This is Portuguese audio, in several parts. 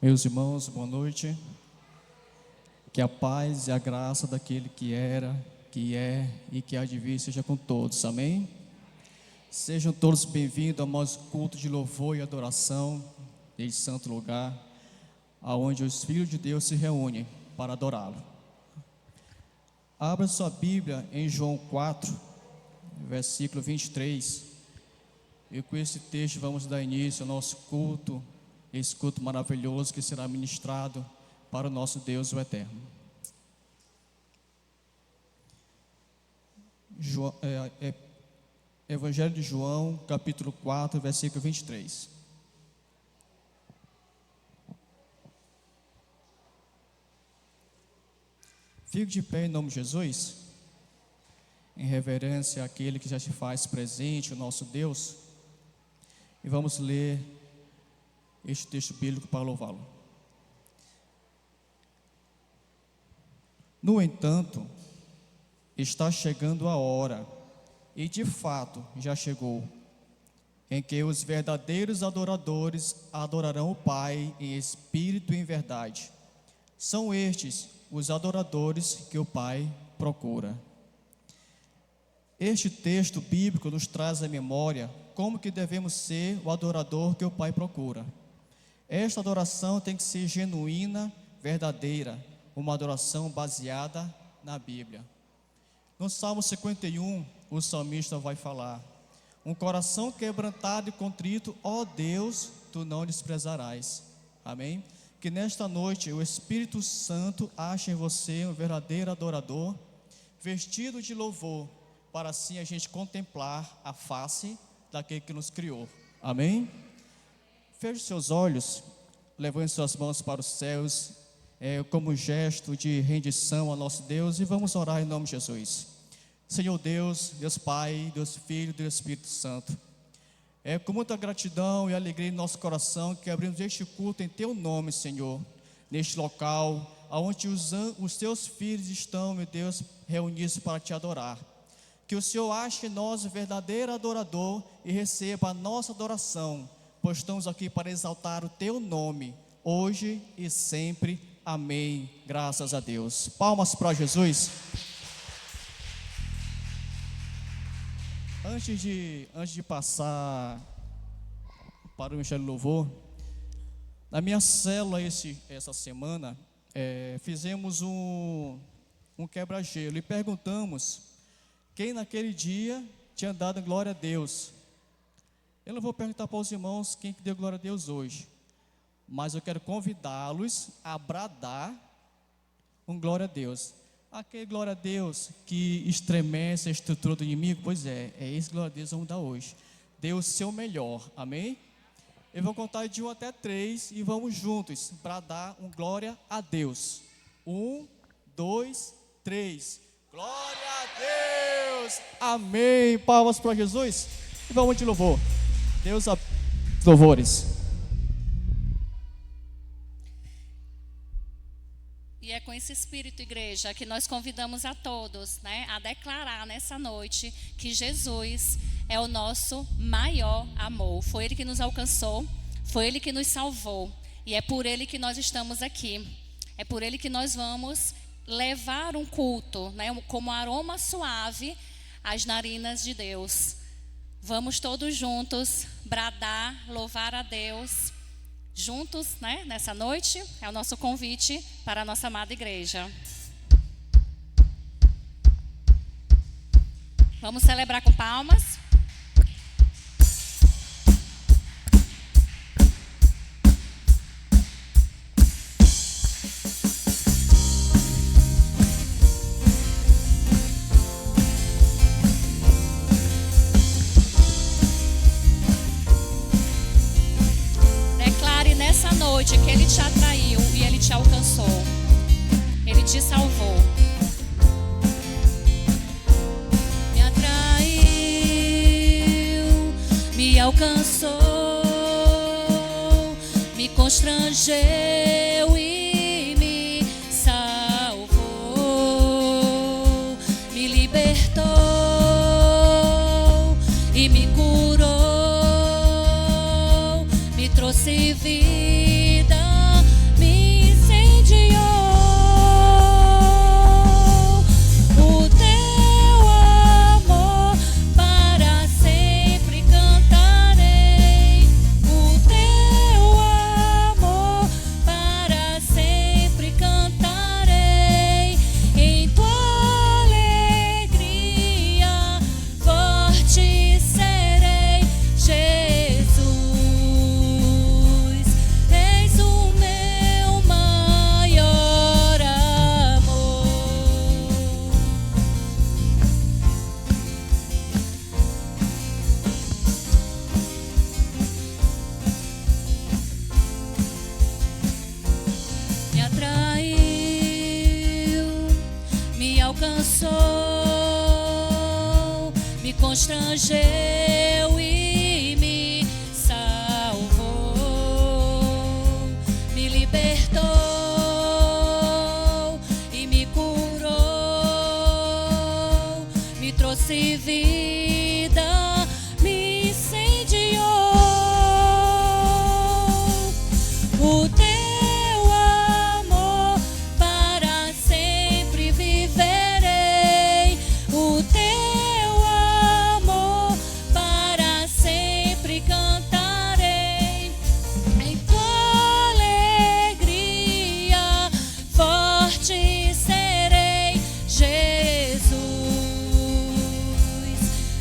Meus irmãos, boa noite. Que a paz e a graça daquele que era, que é e que há de vir seja com todos. Amém? Sejam todos bem-vindos ao nosso culto de louvor e adoração neste santo lugar, aonde os filhos de Deus se reúnem para adorá-lo. Abra sua Bíblia em João 4, versículo 23. E com esse texto vamos dar início ao nosso culto, esse culto maravilhoso que será ministrado para o nosso Deus o Eterno. Evangelho de João, capítulo 4, versículo 23. Fique de pé em nome de Jesus, em reverência àquele que já se faz presente, o nosso Deus, e vamos ler este texto bíblico para louvá-lo. No entanto, está chegando a hora, e de fato já chegou, em que os verdadeiros adoradores adorarão o Pai em espírito e em verdade. São estes os adoradores que o Pai procura. Este texto bíblico nos traz à memória como que devemos ser o adorador que o Pai procura. Esta adoração tem que ser genuína, verdadeira, uma adoração baseada na Bíblia. No Salmo 51, o salmista vai falar: um coração quebrantado e contrito, ó Deus, tu não desprezarás. Amém? Que nesta noite o Espírito Santo ache em você um verdadeiro adorador, vestido de louvor, para assim a gente contemplar a face daquele que nos criou. Amém? Feche seus olhos, levante suas mãos para os céus, como gesto de rendição ao nosso Deus, e vamos orar em nome de Jesus. Senhor Deus, Deus Pai, Deus Filho, Deus Espírito Santo, com muita gratidão e alegria em nosso coração que abrimos este culto em Teu nome, Senhor, neste local, onde os Teus filhos estão, meu Deus, reunidos para Te adorar. Que o Senhor ache em nós o verdadeiro adorador e receba a nossa adoração, pois estamos aqui para exaltar o Teu nome, hoje e sempre. Amém. Graças a Deus. Palmas para Jesus. Antes de passar para o Ministério do Louvor, na minha célula essa semana, fizemos um quebra-gelo e perguntamos quem naquele dia tinha dado glória a Deus. Eu não vou perguntar para os irmãos quem que deu glória a Deus hoje, mas eu quero convidá-los a bradar um glória a Deus. Aquele glória a Deus que estremece a estrutura do inimigo, pois é esse glória a Deus que vamos dar hoje. Dê o seu melhor, amém? Eu vou contar de 1 até 3 e vamos juntos bradar um glória a Deus. 1, 2, 3. Glória a Deus! Amém! Palmas para Jesus. E vamos de louvor. Deus abençoe os louvores. E é com esse espírito, igreja, que nós convidamos a todos, a declarar nessa noite que Jesus é o nosso maior amor. Foi Ele que nos alcançou, foi Ele que nos salvou. E é por Ele que nós estamos aqui. É por Ele que nós vamos levar um culto, como aroma suave às narinas de Deus. Vamos todos juntos bradar, louvar a Deus. Juntos, nessa noite, é o nosso convite para a nossa amada igreja. Vamos celebrar com palmas. Que Ele te atraiu e Ele te alcançou. Ele te salvou. Me atraiu, me alcançou, me constrangeu e me salvou. Me libertou e me curou, me trouxe vida. constrangeu e me salvou, me libertou e me curou, me trouxe vida, me incendiou. O teu amor para sempre viverei, o teu amor para sempre cantarei, em tua alegria forte serei, Jesus,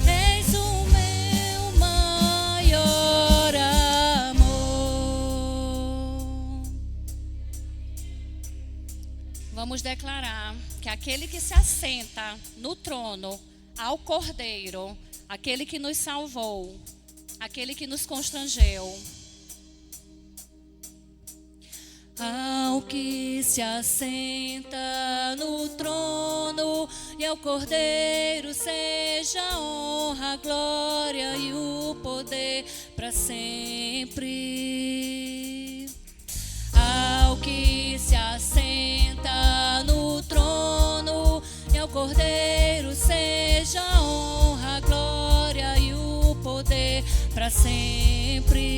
és o meu maior amor. Vamos declarar que aquele que se assenta no trono, ao Cordeiro, aquele que nos salvou, aquele que nos constrangeu, ao que se assenta no trono e ao Cordeiro seja a honra, a glória e o poder para sempre. Ao que se assenta no trono e ao Cordeiro seja a honra, a glória e o poder para sempre.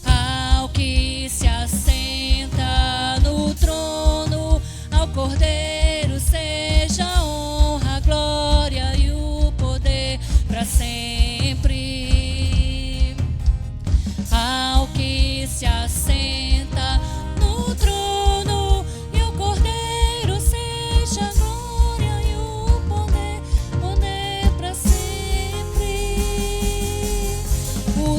Ao que se assenta no trono, ao Cordeiro seja a honra, a glória e o poder para sempre. Ao que se assenta no trono e ao Cordeiro seja a glória e o poder para sempre. O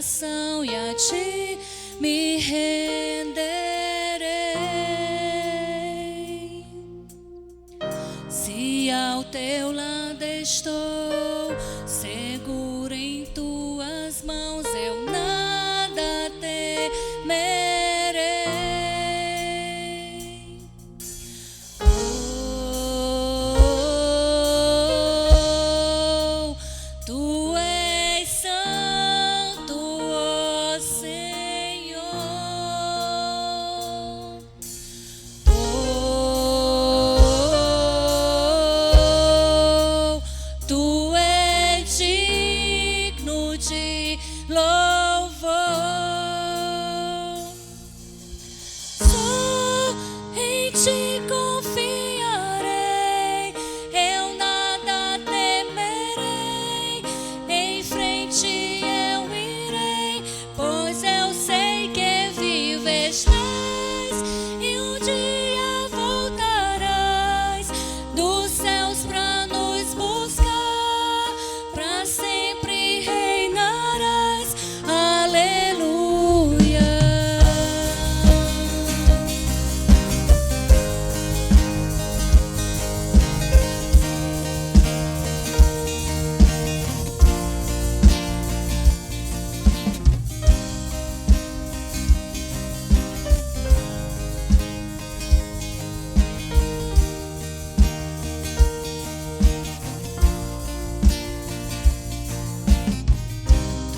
salvação e a ti me renderei. Se ao teu lado estou, seguro em tuas mãos, eu nada temerei. Oh, tu és santo, ó Senhor. Oh, tu és digno de louvor. Só em ti confiarei, eu nada temerei. Em frente eu irei, pois eu sei que vives e um dia voltarás dos céus pra nos buscar, pra sempre reinarás. Aleluia.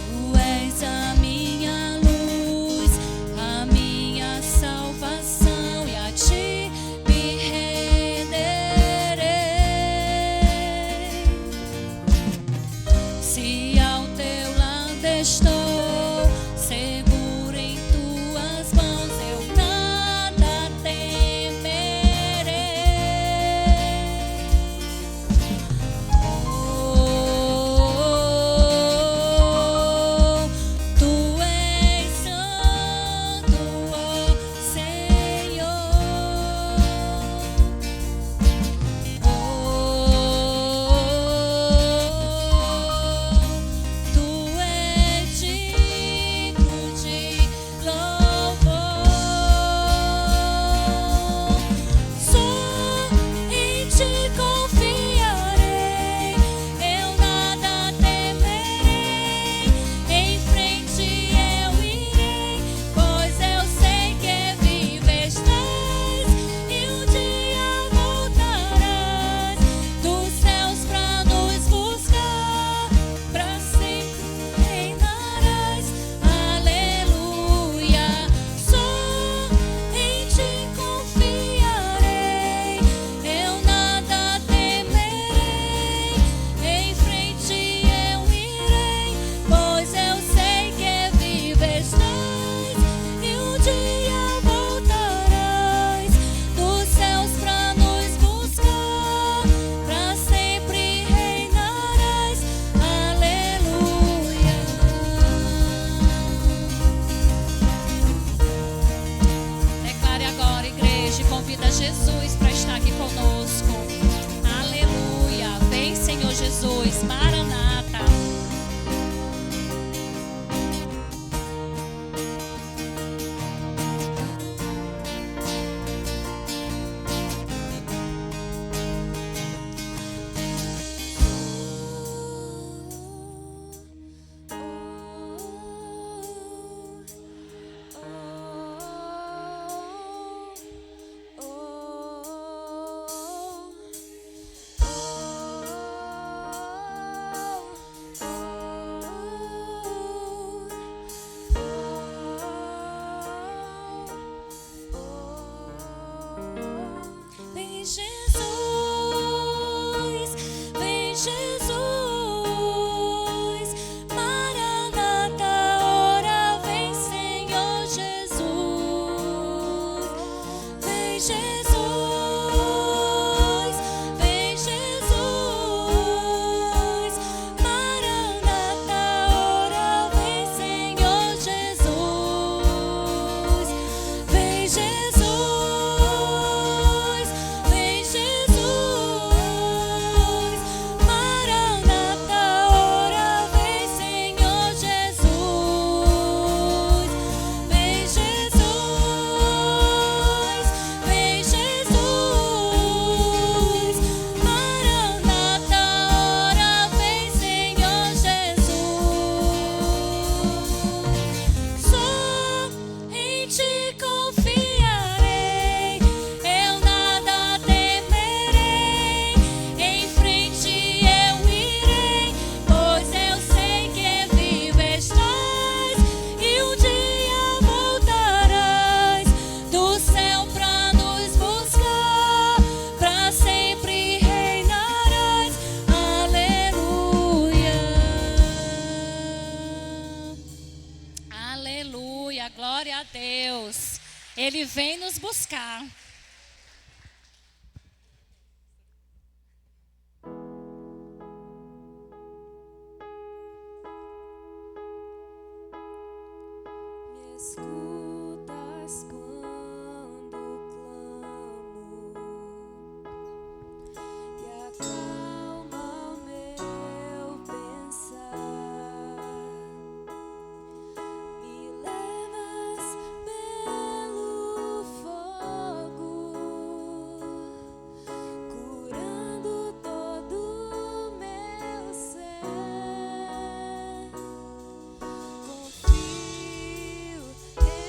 Tu és a minha luz, a minha salvação, e a ti me renderei. Se ao teu lado estou, seguro em tuas mãos, eu nada temerei. Oh, tu és santo, ó Senhor. Oh, tu és digno de louvor. Só em ti confiarei, eu nada temerei. Em frente eu irei, pois eu sei que vives e um dia voltarás dos céus pra nos buscar, pra sempre reinarás. Aleluia. Só em ti confiarei, eu nada temerei. Em frente eu irei, pois eu sei que vives e um dia voltarás dos céus pra nos buscar, pra sempre reinarás. Aleluia. Declare agora, igreja, e convida Jesus para estar aqui conosco. Aleluia. Vem, Senhor Jesus. Maranata. Oh, Aleluia, glória a Deus. Ele vem nos buscar. Me escutas quando clamo e acalma o meu pensar. Me levas pelo fogo, curando todo o meu ser. Confio em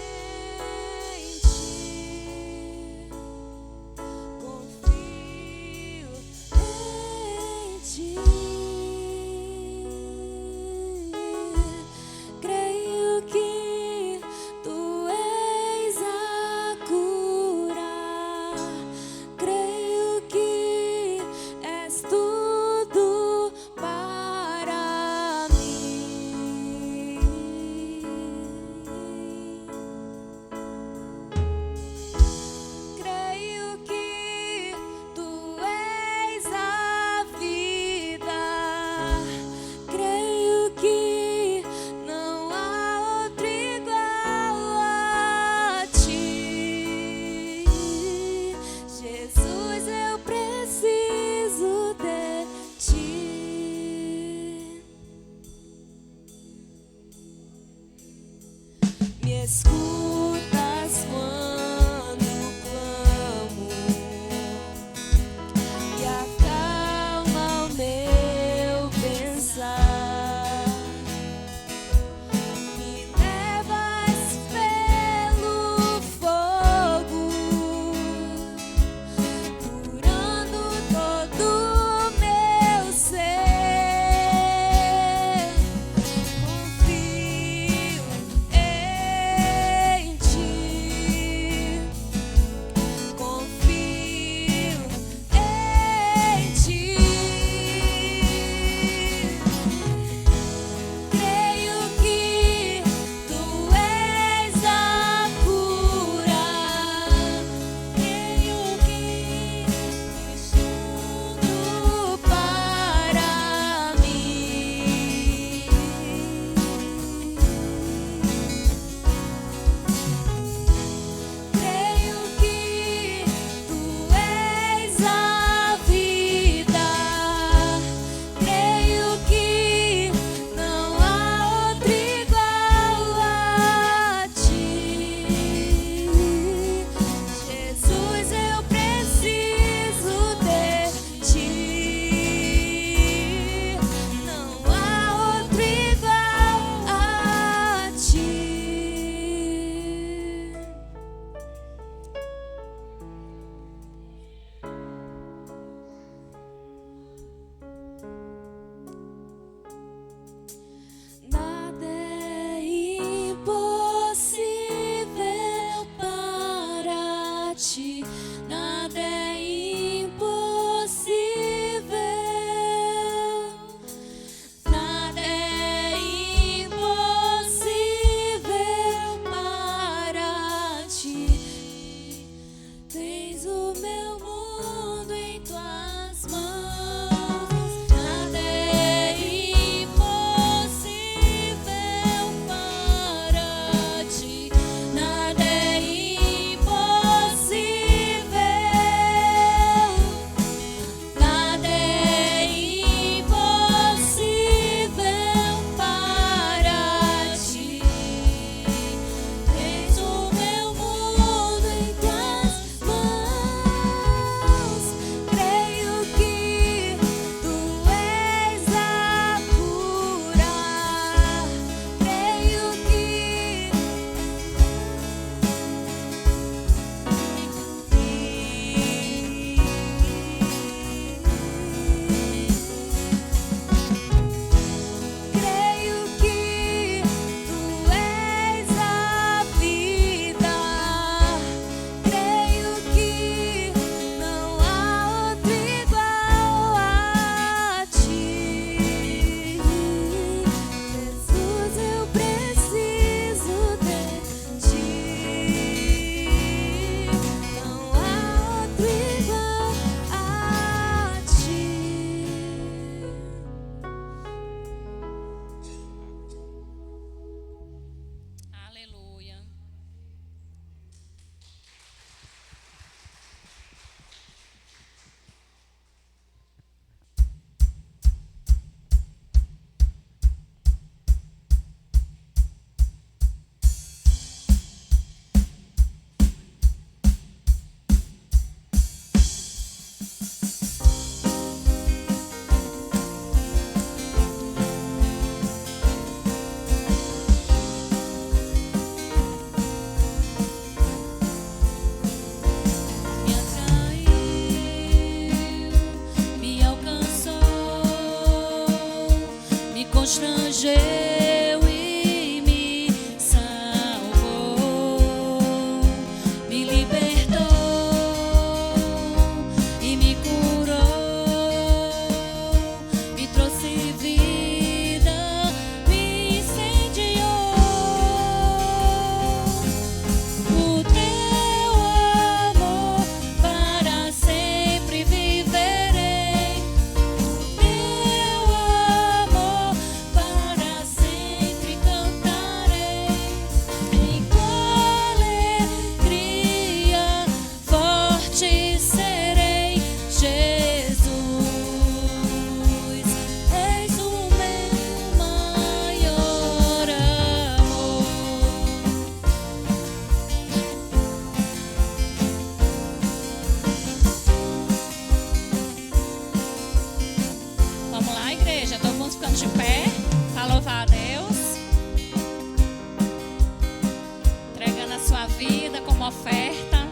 uma oferta.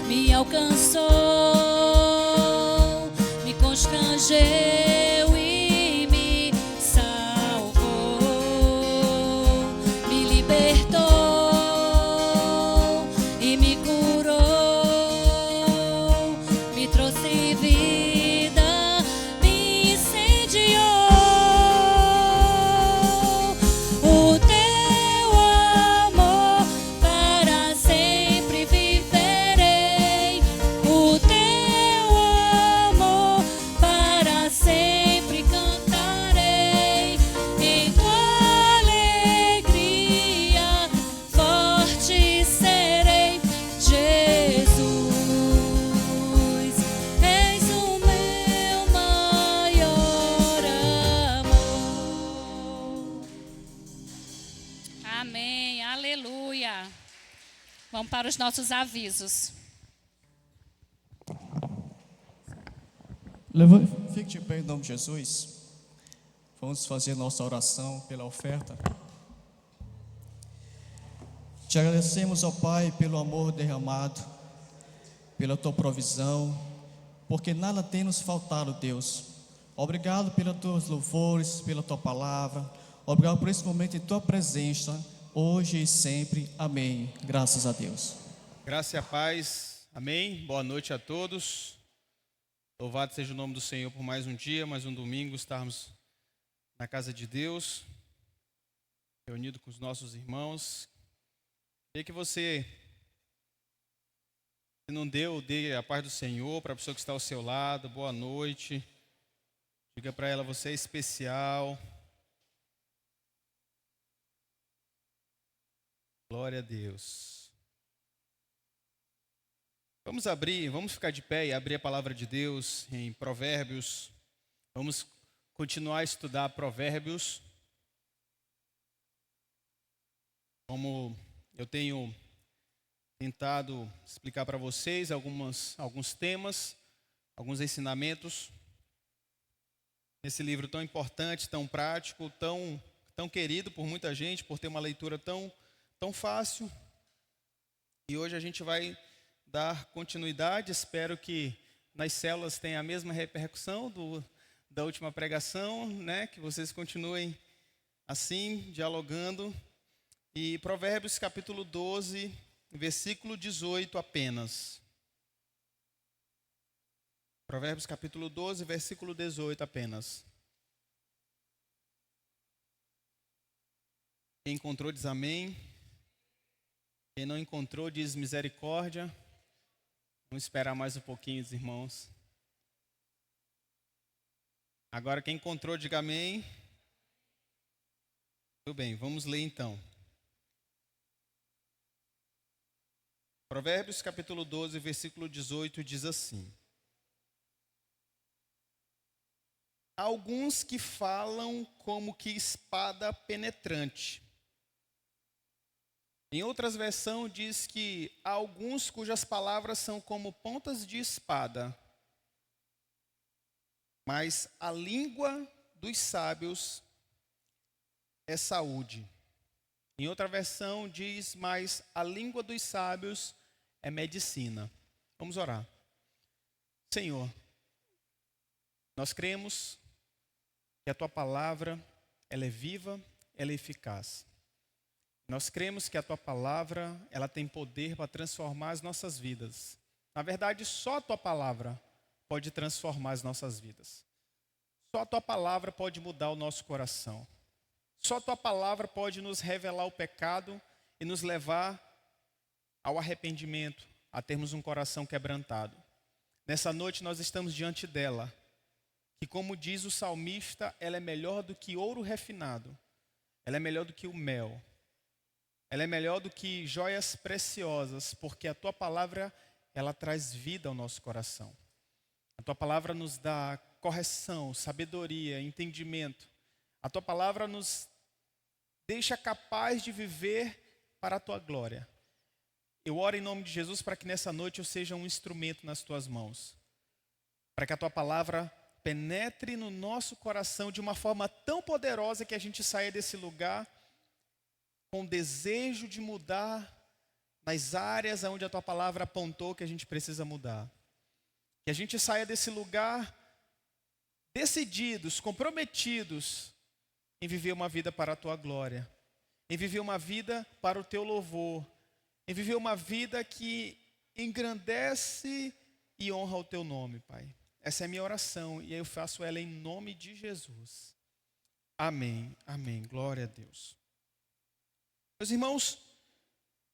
Me alcançou, me constrangeu e me salvou, me libertou e me curou, me trouxe vida, me incendiou. O teu amor para sempre viverei. O teu amor para sempre cantarei. Em tua alegria forte serei. Jesus, és o meu maior amor. Amém, aleluia. Vamos para os nossos avisos. Fique de pé em nome de Jesus. Vamos fazer nossa oração pela oferta. Te agradecemos, ó Pai, pelo amor derramado, pela tua provisão, porque nada tem nos faltado, Deus. Obrigado pelos teus louvores, pela tua palavra. Obrigado por esse momento em tua presença, hoje e sempre. Amém. Graças a Deus. Graça e a paz, amém. Boa noite a todos. Louvado seja o nome do Senhor por mais um dia, mais um domingo, estarmos na casa de Deus, reunido com os nossos irmãos. E que você, se não deu, dê a paz do Senhor para a pessoa que está ao seu lado. Boa noite. Diga para ela, você é especial. Glória a Deus. Vamos ficar de pé e abrir a palavra de Deus em Provérbios. Vamos continuar a estudar Provérbios. Como eu tenho tentado explicar para vocês alguns temas, alguns ensinamentos, nesse livro tão importante, tão prático, tão querido por muita gente, por ter uma leitura tão fácil. E hoje a gente vai dar continuidade. Espero que nas células tenha a mesma repercussão da última pregação, né? Que vocês continuem assim, dialogando. E Provérbios capítulo 12, versículo 18 apenas. Provérbios capítulo 12, versículo 18 apenas. Quem encontrou diz amém. Quem não encontrou diz misericórdia. Vamos esperar mais um pouquinho, os irmãos. Agora quem encontrou diga amém. Tudo bem, vamos ler então. Provérbios capítulo 12, versículo 18 diz assim: alguns que falam como que espada penetrante. Em outras versões diz que há alguns cujas palavras são como pontas de espada, mas a língua dos sábios é saúde. Em outra versão diz, mas a língua dos sábios é medicina. Vamos orar. Senhor, nós cremos que a tua palavra, ela é viva, ela é eficaz. Nós cremos que a tua palavra, ela tem poder para transformar as nossas vidas. Na verdade, só a tua palavra pode transformar as nossas vidas. Só a tua palavra pode mudar o nosso coração. Só a tua palavra pode nos revelar o pecado e nos levar ao arrependimento, a termos um coração quebrantado. Nessa noite nós estamos diante dela, que como diz o salmista, ela é melhor do que ouro refinado, ela é melhor do que o mel, ela é melhor do que joias preciosas, porque a tua palavra, ela traz vida ao nosso coração. A tua palavra nos dá correção, sabedoria, entendimento. A tua palavra nos deixa capaz de viver para a tua glória. Eu oro em nome de Jesus para que nessa noite eu seja um instrumento nas tuas mãos. Para que a tua palavra penetre no nosso coração de uma forma tão poderosa que a gente saia desse lugar com desejo de mudar nas áreas onde a tua palavra apontou que a gente precisa mudar. Que a gente saia desse lugar decididos, comprometidos em viver uma vida para a tua glória, em viver uma vida para o teu louvor, em viver uma vida que engrandece e honra o teu nome, Pai. Essa é a minha oração e eu faço ela em nome de Jesus. Amém, amém. Glória a Deus. Meus irmãos,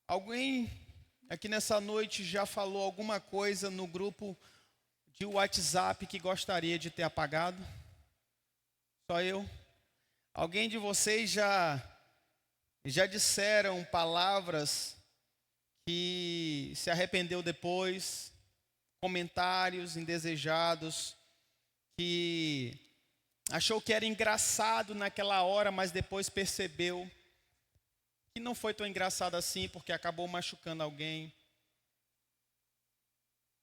alguém aqui nessa noite já falou alguma coisa no grupo de WhatsApp que gostaria de ter apagado? Só eu? Alguém de vocês já disseram palavras que se arrependeu depois? Comentários indesejados, que achou que era engraçado naquela hora, mas depois percebeu que não foi tão engraçado assim, porque acabou machucando alguém.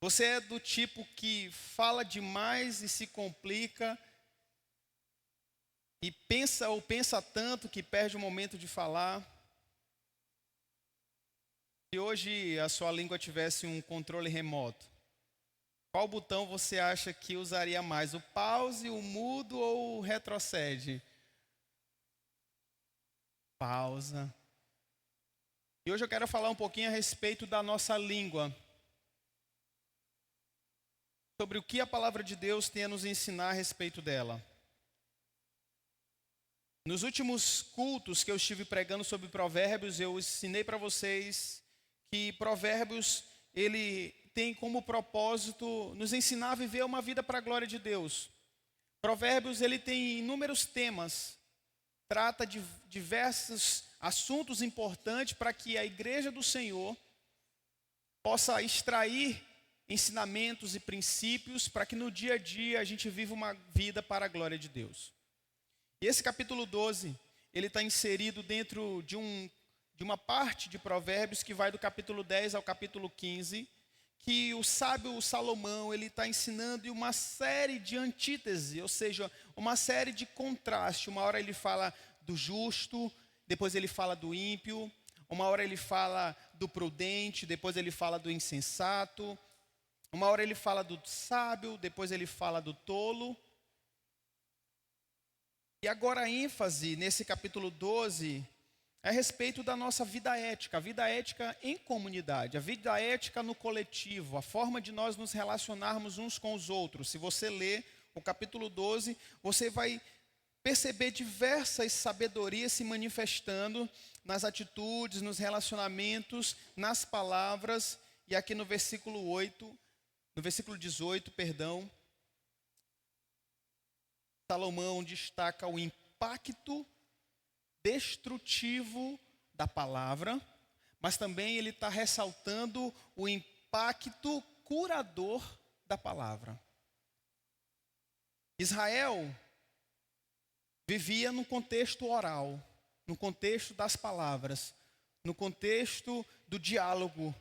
Você é do tipo que fala demais e se complica, e pensa tanto que perde o momento de falar. Se hoje a sua língua tivesse um controle remoto, qual botão você acha que usaria mais? O pause, o mudo ou o retrocede? Pausa. E hoje eu quero falar um pouquinho a respeito da nossa língua. Sobre o que a palavra de Deus tem a nos ensinar a respeito dela. Nos últimos cultos que eu estive pregando sobre Provérbios, eu ensinei para vocês que Provérbios, ele tem como propósito nos ensinar a viver uma vida para a glória de Deus. Provérbios, ele tem inúmeros temas, trata de diversos assuntos importantes para que a igreja do Senhor possa extrair ensinamentos e princípios para que no dia a dia a gente viva uma vida para a glória de Deus. E esse capítulo 12, ele está inserido dentro de uma parte de Provérbios que vai do capítulo 10 ao capítulo 15, que o sábio Salomão, ele está ensinando uma série de antíteses, ou seja, uma série de contraste. Uma hora ele fala do justo, depois ele fala do ímpio, uma hora ele fala do prudente, depois ele fala do insensato, uma hora ele fala do sábio, depois ele fala do tolo. E agora a ênfase nesse capítulo 12 é a respeito da nossa vida ética, a vida ética em comunidade, a vida ética no coletivo, a forma de nós nos relacionarmos uns com os outros. Se você ler o capítulo 12, você vai perceber diversas sabedorias se manifestando nas atitudes, nos relacionamentos, nas palavras. E aqui no versículo 18, Salomão destaca o impacto destrutivo da palavra, mas também ele está ressaltando o impacto curador da palavra. Israel vivia no contexto oral, no contexto das palavras, no contexto do diálogo,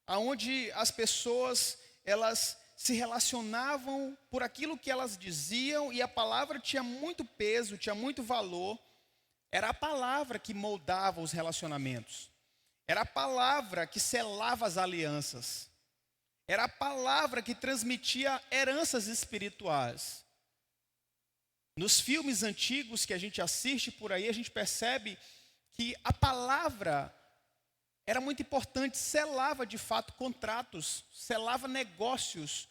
aonde as pessoas, elas se relacionavam por aquilo que elas diziam, e a palavra tinha muito peso, tinha muito valor. Era a palavra que moldava os relacionamentos. Era a palavra que selava as alianças. Era a palavra que transmitia heranças espirituais. Nos filmes antigos que a gente assiste por aí, a gente percebe que a palavra era muito importante, selava de fato contratos, selava negócios.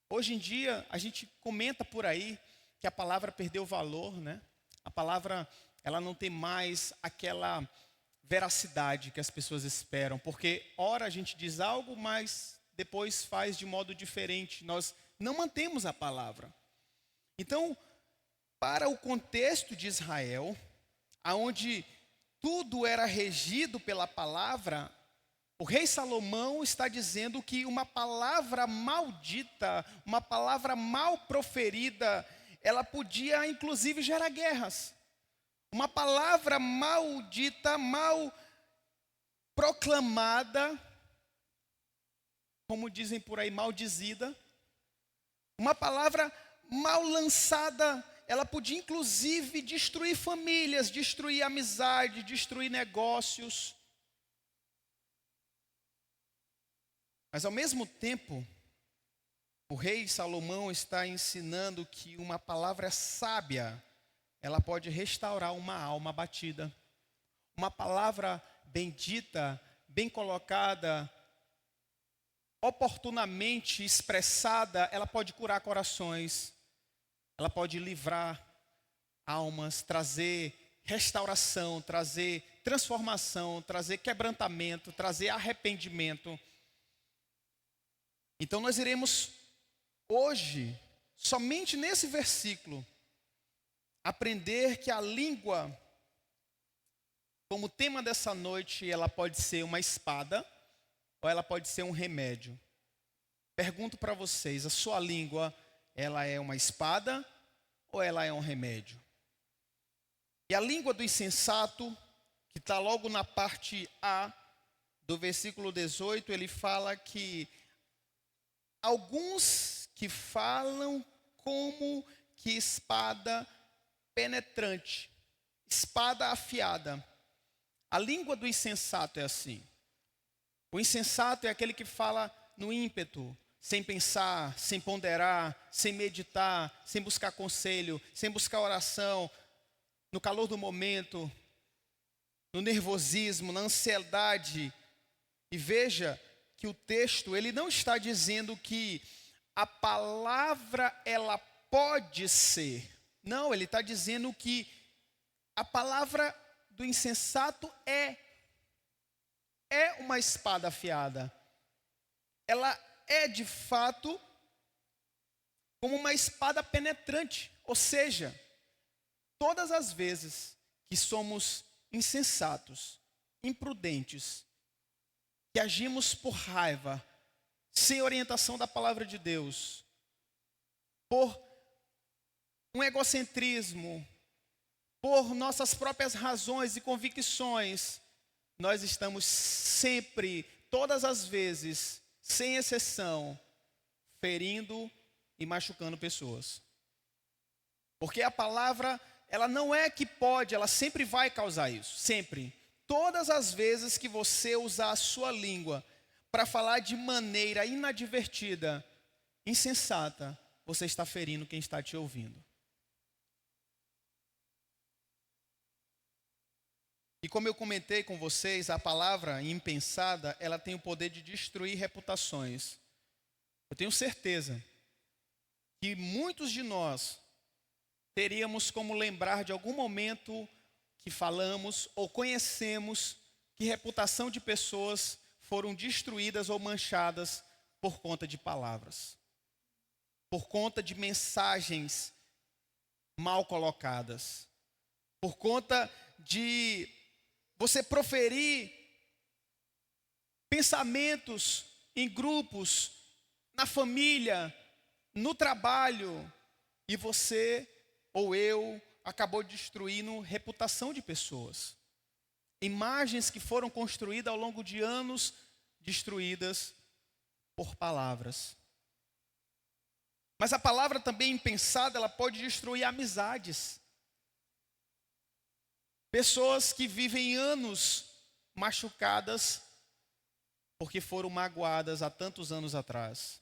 Hoje em dia, a gente comenta por aí que a palavra perdeu valor, né? A palavra, ela não tem mais aquela veracidade que as pessoas esperam, porque ora a gente diz algo, mas depois faz de modo diferente. Nós não mantemos a palavra. Então, para o contexto de Israel, aonde tudo era regido pela palavra, o rei Salomão está dizendo que uma palavra maldita, uma palavra mal proferida, ela podia inclusive gerar guerras. Uma palavra maldita, mal proclamada, como dizem por aí, maldizida. Uma palavra mal lançada, ela podia inclusive destruir famílias, destruir amizade, destruir negócios. Mas ao mesmo tempo, o rei Salomão está ensinando que uma palavra sábia, ela pode restaurar uma alma abatida. Uma palavra bendita, bem colocada, oportunamente expressada, ela pode curar corações, ela pode livrar almas, trazer restauração, trazer transformação, trazer quebrantamento, trazer arrependimento. Então nós iremos hoje, somente nesse versículo, aprender que a língua, como tema dessa noite, ela pode ser uma espada ou ela pode ser um remédio. Pergunto para vocês, a sua língua, ela é uma espada ou ela é um remédio? E a língua do insensato, que está logo na parte A do versículo 18, ele fala que alguns que falam como que espada penetrante, espada afiada. A língua do insensato é assim. O insensato é aquele que fala no ímpeto, sem pensar, sem ponderar, sem meditar, sem buscar conselho, sem buscar oração, no calor do momento, no nervosismo, na ansiedade. E veja que o texto, ele não está dizendo que a palavra, ela pode ser. Não, ele está dizendo que a palavra do insensato é uma espada afiada. Ela é de fato como uma espada penetrante. Ou seja, todas as vezes que somos insensatos, imprudentes, que agimos por raiva, sem orientação da palavra de Deus, por um egocentrismo, por nossas próprias razões e convicções, nós estamos sempre, todas as vezes, sem exceção, ferindo e machucando pessoas. Porque a palavra, ela não é que pode, ela sempre vai causar isso, sempre. Todas as vezes que você usar a sua língua para falar de maneira inadvertida, insensata, você está ferindo quem está te ouvindo. E como eu comentei com vocês, a palavra impensada, ela tem o poder de destruir reputações. Eu tenho certeza que muitos de nós teríamos como lembrar de algum momento que falamos ou conhecemos que reputação de pessoas foram destruídas ou manchadas por conta de palavras, por conta de mensagens mal colocadas, por conta de você proferir pensamentos em grupos, na família, no trabalho, e você ou eu acabou destruindo reputação de pessoas. Imagens que foram construídas ao longo de anos, destruídas por palavras. Mas a palavra também impensada, ela pode destruir amizades. Pessoas que vivem anos machucadas porque foram magoadas há tantos anos atrás.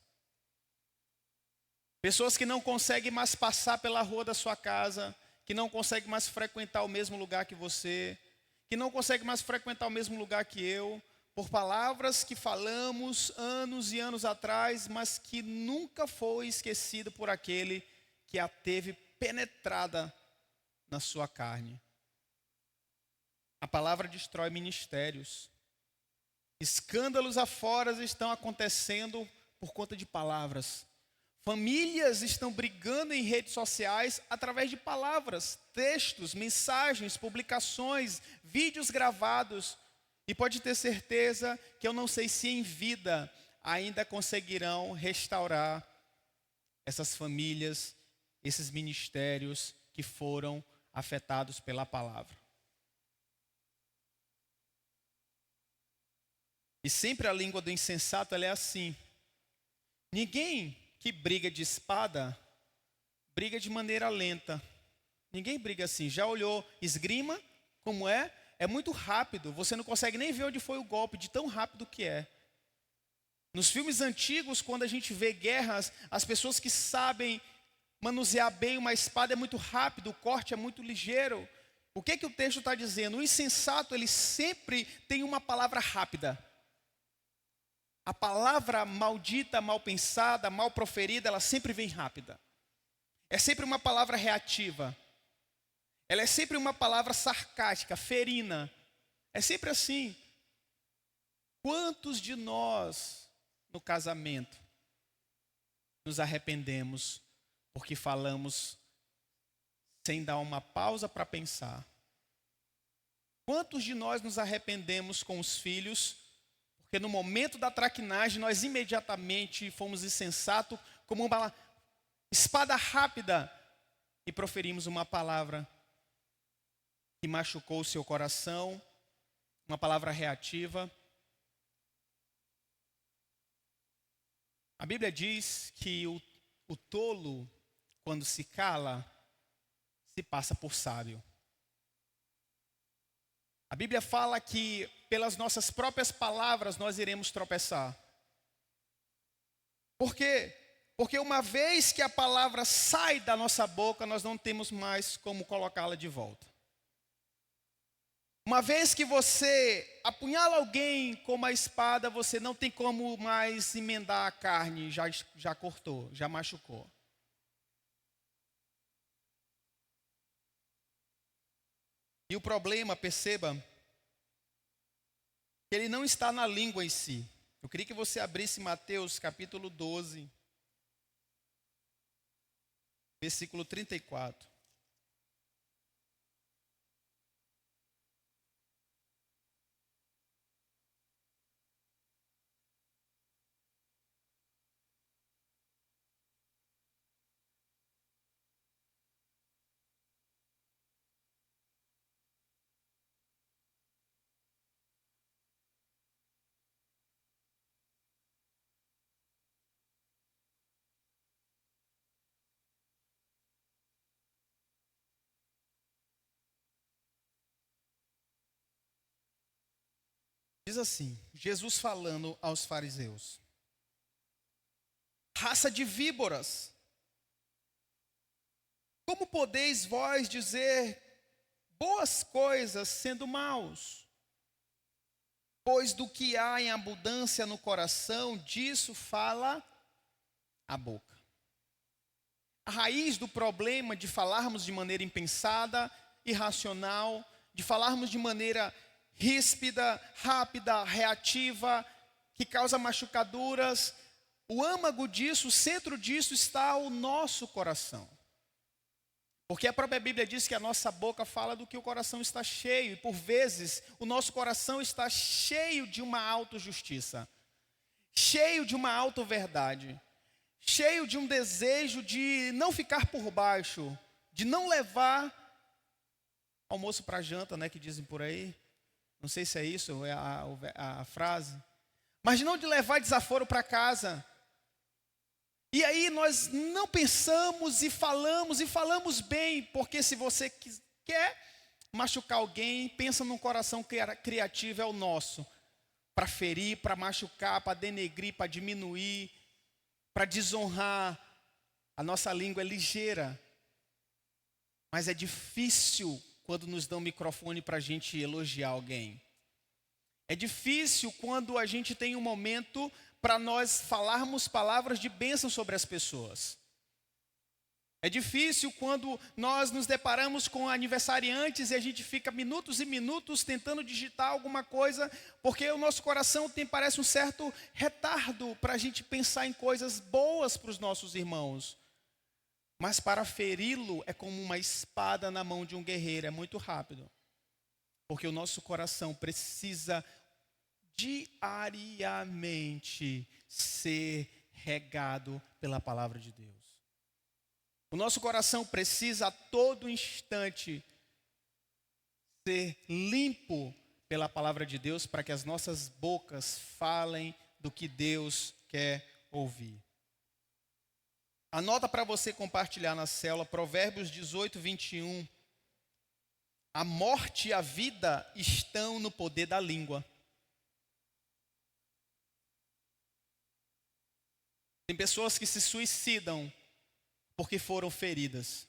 Pessoas que não conseguem mais passar pela rua da sua casa, que não conseguem mais frequentar o mesmo lugar que você, que não conseguem mais frequentar o mesmo lugar que eu, por palavras que falamos anos e anos atrás, mas que nunca foi esquecido por aquele que a teve penetrada na sua carne. A palavra destrói ministérios. Escândalos afora estão acontecendo por conta de palavras. Famílias estão brigando em redes sociais através de palavras, textos, mensagens, publicações, vídeos gravados. E pode ter certeza que eu não sei se em vida ainda conseguirão restaurar essas famílias, esses ministérios que foram afetados pela palavra. E sempre a língua do insensato, ela é assim. Ninguém que briga de espada briga de maneira lenta. Ninguém briga assim. Já olhou esgrima? Como é? É muito rápido. Você não consegue nem ver onde foi o golpe, de tão rápido que é. Nos filmes antigos, quando a gente vê guerras, as pessoas que sabem manusear bem uma espada é muito rápido, o corte é muito ligeiro. O que o texto está dizendo? O insensato, ele sempre tem uma palavra rápida. A palavra maldita, mal pensada, mal proferida, ela sempre vem rápida. É sempre uma palavra reativa. Ela é sempre uma palavra sarcástica, ferina. É sempre assim. Quantos de nós, no casamento, nos arrependemos porque falamos sem dar uma pausa para pensar? Quantos de nós nos arrependemos com os filhos porque no momento da traquinagem nós imediatamente fomos insensatos, como uma espada rápida, e proferimos uma palavra que machucou o seu coração, uma palavra reativa? A Bíblia diz que o tolo, quando se cala, se passa por sábio. A Bíblia fala que pelas nossas próprias palavras nós iremos tropeçar. Por quê? Porque uma vez que a palavra sai da nossa boca, nós não temos mais como colocá-la de volta. Uma vez que você apunhala alguém com uma espada, você não tem como mais emendar a carne, já cortou, já machucou. E o problema, perceba, que ele não está na língua em si. Eu queria que você abrisse Mateus capítulo 12, versículo 34. Diz assim, Jesus falando aos fariseus: raça de víboras, como podeis vós dizer boas coisas sendo maus? Pois do que há em abundância no coração, disso fala a boca. A raiz do problema de falarmos de maneira impensada, irracional, de falarmos de maneira ríspida, rápida, reativa, que causa machucaduras, o âmago disso, o centro disso está o nosso coração. Porque a própria Bíblia diz que a nossa boca fala do que o coração está cheio, e por vezes o nosso coração está cheio de uma autojustiça, cheio de uma autoverdade, cheio de um desejo de não ficar por baixo, de não levar almoço para janta, né, que dizem por aí. Não sei se é isso, é a frase. Mas não de levar desaforo para casa. E aí nós não pensamos e falamos bem, porque se você quer machucar alguém, pensa num coração criativo, é o nosso. Para ferir, para machucar, para denegrir, para diminuir, para desonrar. A nossa língua é ligeira. Mas é difícil quando nos dão microfone para a gente elogiar alguém. É difícil quando a gente tem um momento para nós falarmos palavras de bênção sobre as pessoas. É difícil quando nós nos deparamos com aniversariantes e a gente fica minutos e minutos tentando digitar alguma coisa, porque o nosso coração parece um certo retardo para a gente pensar em coisas boas para os nossos irmãos. Mas para feri-lo é como uma espada na mão de um guerreiro, é muito rápido. Porque o nosso coração precisa diariamente ser regado pela palavra de Deus. O nosso coração precisa a todo instante ser limpo pela palavra de Deus, para que as nossas bocas falem do que Deus quer ouvir. Anota para você compartilhar na célula, Provérbios 18, 21. A morte e a vida estão no poder da língua. Tem pessoas que se suicidam porque foram feridas.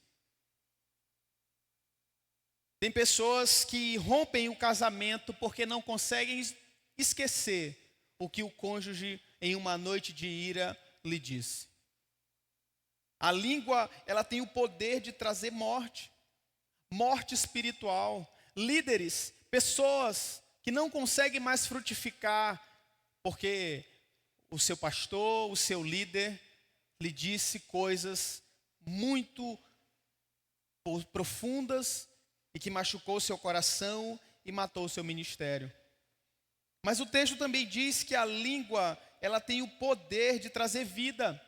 Tem pessoas que rompem o casamento porque não conseguem esquecer o que o cônjuge em uma noite de ira lhe disse. A língua, ela tem o poder de trazer morte, morte espiritual. Líderes, pessoas que não conseguem mais frutificar porque o seu pastor, o seu líder lhe disse coisas muito profundas e que machucou o seu coração e matou o seu ministério. Mas o texto também diz que a língua, ela tem o poder de trazer vida.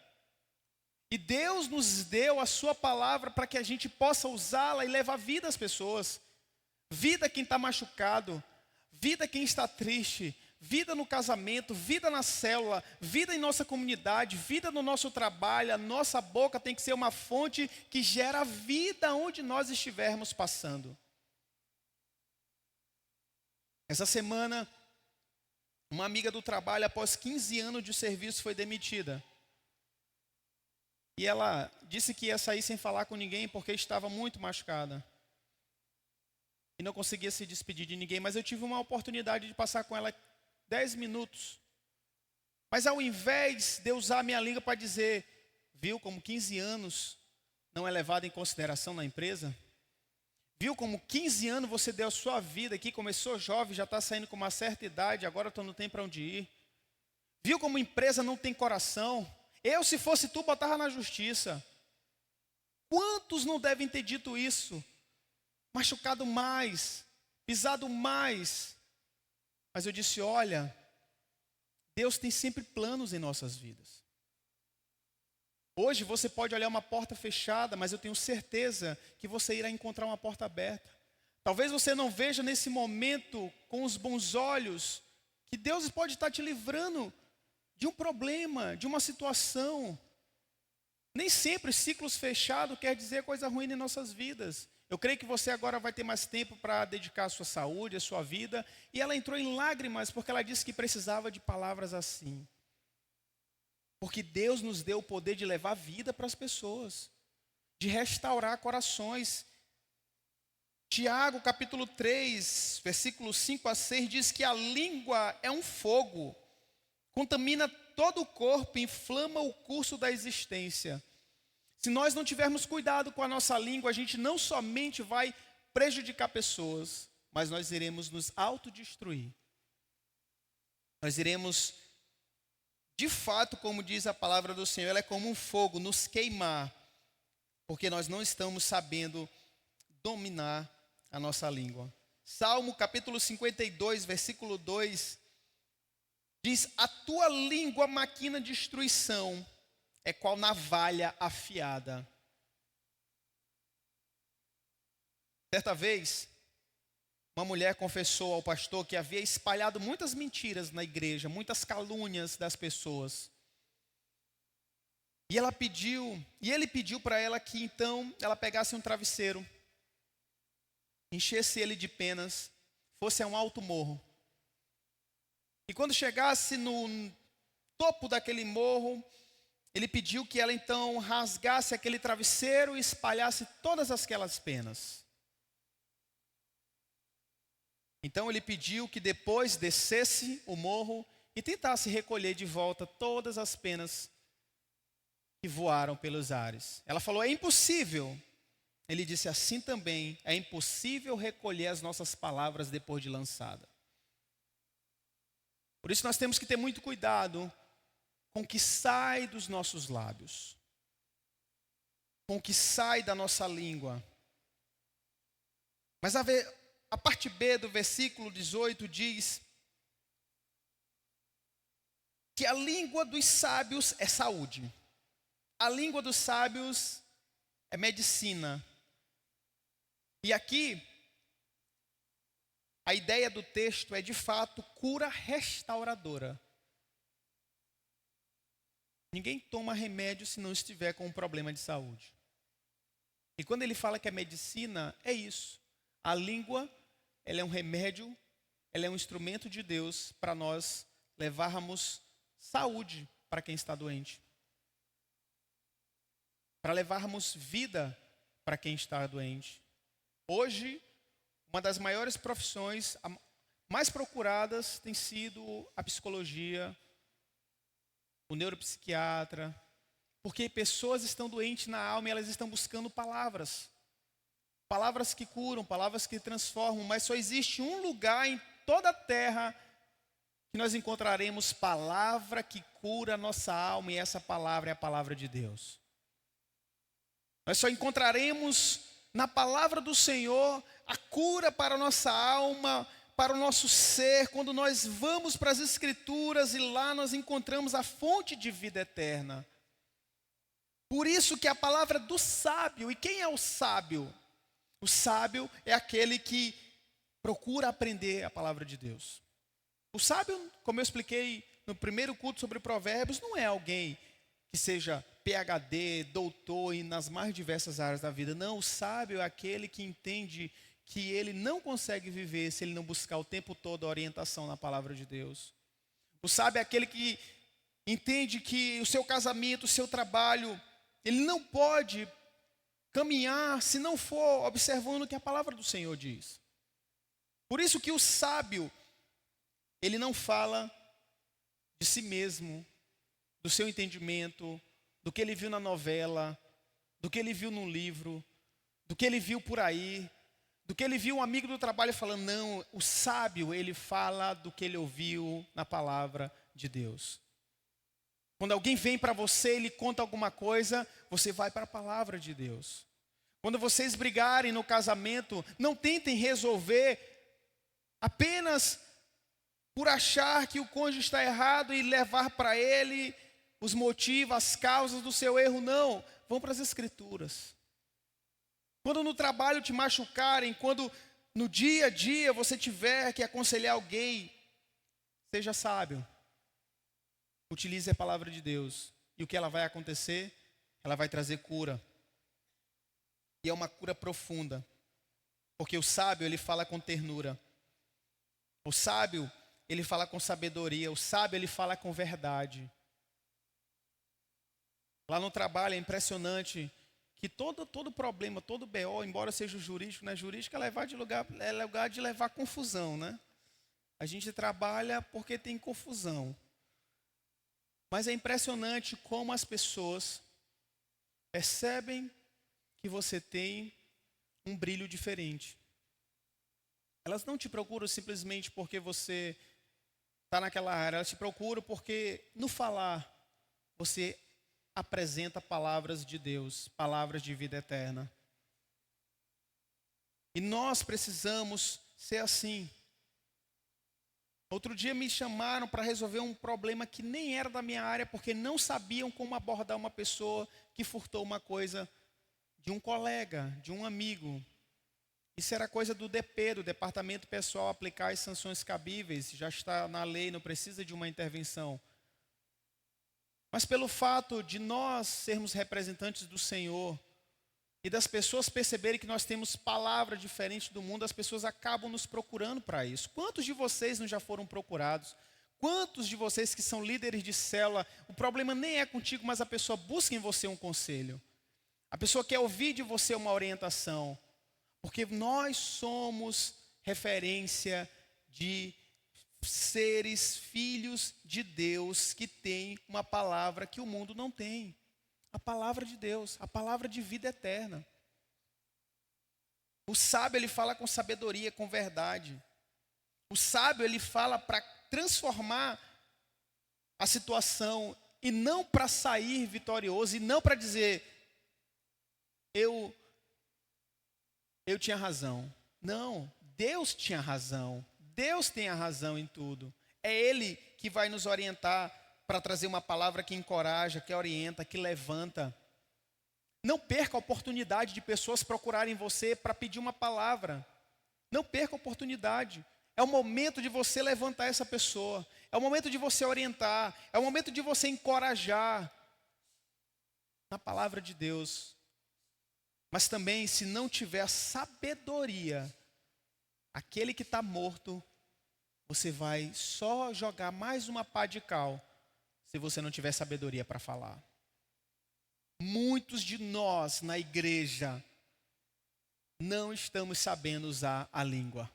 E Deus nos deu a sua palavra para que a gente possa usá-la e levar vida às pessoas. Vida a quem está machucado, vida a quem está triste, vida no casamento, vida na célula, vida em nossa comunidade, vida no nosso trabalho. A nossa boca tem que ser uma fonte que gera vida onde nós estivermos passando. Essa semana, uma amiga do trabalho, após 15 anos de serviço, foi demitida. E ela disse que ia sair sem falar com ninguém porque estava muito machucada. E não conseguia se despedir de ninguém, mas eu tive uma oportunidade de passar com ela 10 minutos. Mas ao invés de eu usar a minha língua para dizer, viu como 15 anos não é levado em consideração na empresa? Viu como 15 anos você deu a sua vida aqui, começou jovem, já está saindo com uma certa idade, agora não tem para onde ir. Viu como empresa não tem coração? Eu, se fosse tu, botava na justiça. Quantos não devem ter dito isso? Machucado mais, pisado mais. Mas eu disse, olha, Deus tem sempre planos em nossas vidas. Hoje você pode olhar uma porta fechada, mas eu tenho certeza que você irá encontrar uma porta aberta. Talvez você não veja nesse momento com os bons olhos que Deus pode estar te livrando de um problema, de uma situação. Nem sempre ciclos fechados quer dizer coisa ruim em nossas vidas. Eu creio que você agora vai ter mais tempo para dedicar a sua saúde, a sua vida. E ela entrou em lágrimas porque ela disse que precisava de palavras assim. Porque Deus nos deu o poder de levar vida para as pessoas, de restaurar corações. Tiago, capítulo 3, versículos 5 a 6, diz que a língua é um fogo, contamina todo o corpo, inflama o curso da existência. Se nós não tivermos cuidado com a nossa língua, a gente não somente vai prejudicar pessoas, mas nós iremos nos autodestruir. Nós iremos, de fato, como diz a palavra do Senhor, ela é como um fogo, nos queimar, porque nós não estamos sabendo dominar a nossa língua. Salmo capítulo 52, versículo 2, diz, a tua língua maquina destruição, é qual navalha afiada. Certa vez, uma mulher confessou ao pastor que havia espalhado muitas mentiras na igreja, muitas calúnias das pessoas. E ele pediu para ela que então ela pegasse um travesseiro, enchesse ele de penas, fosse a um alto morro. E quando chegasse no topo daquele morro, ele pediu que ela então rasgasse aquele travesseiro e espalhasse todas aquelas penas. Então ele pediu que depois descesse o morro e tentasse recolher de volta todas as penas que voaram pelos ares. Ela falou, é impossível. Ele disse, assim também é impossível recolher as nossas palavras depois de lançada. Por isso nós temos que ter muito cuidado com o que sai dos nossos lábios, com o que sai da nossa língua. Mas a parte B do versículo 18 diz que a língua dos sábios é saúde. A língua dos sábios é medicina. E aqui, a ideia do texto é de fato cura restauradora. Ninguém toma remédio se não estiver com um problema de saúde. E quando ele fala que é medicina, é isso. A língua, ela é um remédio, ela é um instrumento de Deus para nós levarmos saúde para quem está doente. Para levarmos vida para quem está doente. Hoje, uma das maiores profissões, mais procuradas, tem sido a psicologia, o neuropsiquiatra, porque pessoas estão doentes na alma e elas estão buscando palavras. Palavras que curam, palavras que transformam, mas só existe um lugar em toda a terra que nós encontraremos palavra que cura a nossa alma, e essa palavra é a palavra de Deus. Nós só encontraremos na palavra do Senhor a cura para a nossa alma, para o nosso ser, quando nós vamos para as Escrituras e lá nós encontramos a fonte de vida eterna. Por isso que a palavra do sábio, e quem é o sábio? O sábio é aquele que procura aprender a palavra de Deus. O sábio, como eu expliquei no primeiro culto sobre Provérbios, não é alguém que seja PhD, doutor e nas mais diversas áreas da vida. Não, o sábio é aquele que entende que ele não consegue viver se ele não buscar o tempo todo a orientação na palavra de Deus. O sábio é aquele que entende que o seu casamento, o seu trabalho, ele não pode caminhar se não for observando o que a palavra do Senhor diz. Por isso que o sábio, ele não fala de si mesmo, do seu entendimento, do que ele viu na novela, do que ele viu num livro, do que ele viu por aí, do que ele viu um amigo do trabalho falando. Não, o sábio, ele fala do que ele ouviu na palavra de Deus. Quando alguém vem para você e lhe conta alguma coisa, você vai para a palavra de Deus. Quando vocês brigarem no casamento, não tentem resolver apenas por achar que o cônjuge está errado e levar para ele os motivos, as causas do seu erro. Não, vão para as Escrituras. Quando no trabalho te machucarem, quando no dia a dia você tiver que aconselhar alguém, seja sábio. Utilize a palavra de Deus. E o que ela vai acontecer? Ela vai trazer cura. E é uma cura profunda. Porque o sábio, ele fala com ternura. O sábio, ele fala com sabedoria. O sábio, ele fala com verdade. Lá no trabalho é impressionante que todo problema, todo BO, embora seja jurídico, não é jurídico, é lugar de levar confusão, né? A gente trabalha porque tem confusão. Mas é impressionante como as pessoas percebem que você tem um brilho diferente. Elas não te procuram simplesmente porque você está naquela área, elas te procuram porque no falar você apresenta palavras de Deus, palavras de vida eterna. E nós precisamos ser assim. Outro dia me chamaram para resolver um problema que nem era da minha área, porque não sabiam como abordar uma pessoa que furtou uma coisa de um colega, de um amigo. Isso era coisa do DP, do Departamento Pessoal, aplicar as sanções cabíveis. Já está na lei, não precisa de uma intervenção. Mas pelo fato de nós sermos representantes do Senhor e das pessoas perceberem que nós temos palavra diferente do mundo, as pessoas acabam nos procurando para isso. Quantos de vocês não já foram procurados? Quantos de vocês que são líderes de célula, o problema nem é contigo, mas a pessoa busca em você um conselho. A pessoa quer ouvir de você uma orientação. Porque nós somos referência de seres, filhos de Deus, que têm uma palavra que o mundo não tem. A palavra de Deus, a palavra de vida eterna. O sábio, ele fala com sabedoria, com verdade. O sábio, ele fala para transformar a situação e não para sair vitorioso, e não para dizer, eu tinha razão. Não, Deus tinha razão. Deus tem a razão em tudo. É Ele que vai nos orientar para trazer uma palavra que encoraja, que orienta, que levanta. Não perca a oportunidade de pessoas procurarem você para pedir uma palavra. Não perca a oportunidade. É o momento de você levantar essa pessoa. É o momento de você orientar. É o momento de você encorajar. na palavra de Deus. Mas também, se não tiver sabedoria, aquele que está morto, você vai só jogar mais uma pá de cal, se você não tiver sabedoria para falar. Muitos de nós na igreja não estamos sabendo usar a língua.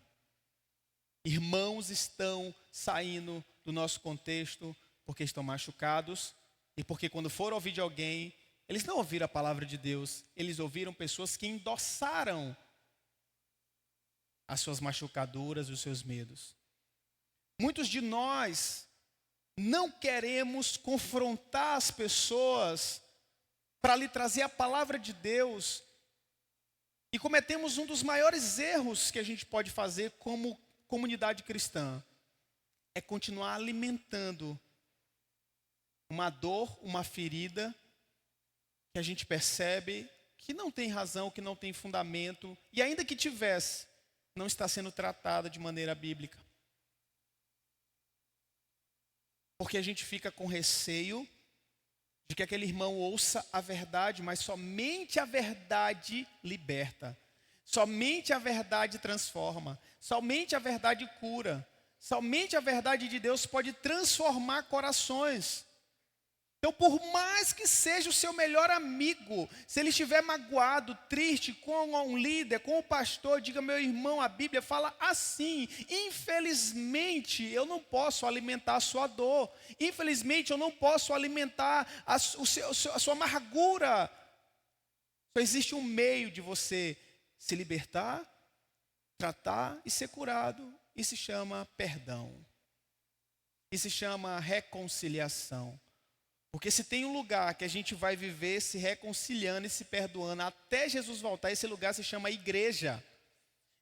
Irmãos estão saindo do nosso contexto porque estão machucados e porque quando foram ouvir de alguém, eles não ouviram a palavra de Deus, eles ouviram pessoas que endossaram as suas machucaduras e os seus medos. Muitos de nós não queremos confrontar as pessoas para lhe trazer a palavra de Deus e cometemos um dos maiores erros que a gente pode fazer como comunidade cristã, é continuar alimentando uma dor, uma ferida que a gente percebe que não tem razão, que não tem fundamento, e ainda que tivesse, não está sendo tratada de maneira bíblica. Porque a gente fica com receio de que aquele irmão ouça a verdade, mas somente a verdade liberta. Somente a verdade transforma. Somente a verdade cura. Somente a verdade de Deus pode transformar corações. Então, por mais que seja o seu melhor amigo, se ele estiver magoado, triste com um líder, com o pastor, diga: meu irmão, a Bíblia fala assim. Infelizmente, eu não posso alimentar a sua dor. Infelizmente, eu não posso alimentar a sua amargura. Só existe um meio de você se libertar, tratar e ser curado. E se chama perdão. E se chama reconciliação. Porque se tem um lugar que a gente vai viver se reconciliando e se perdoando até Jesus voltar, esse lugar se chama igreja.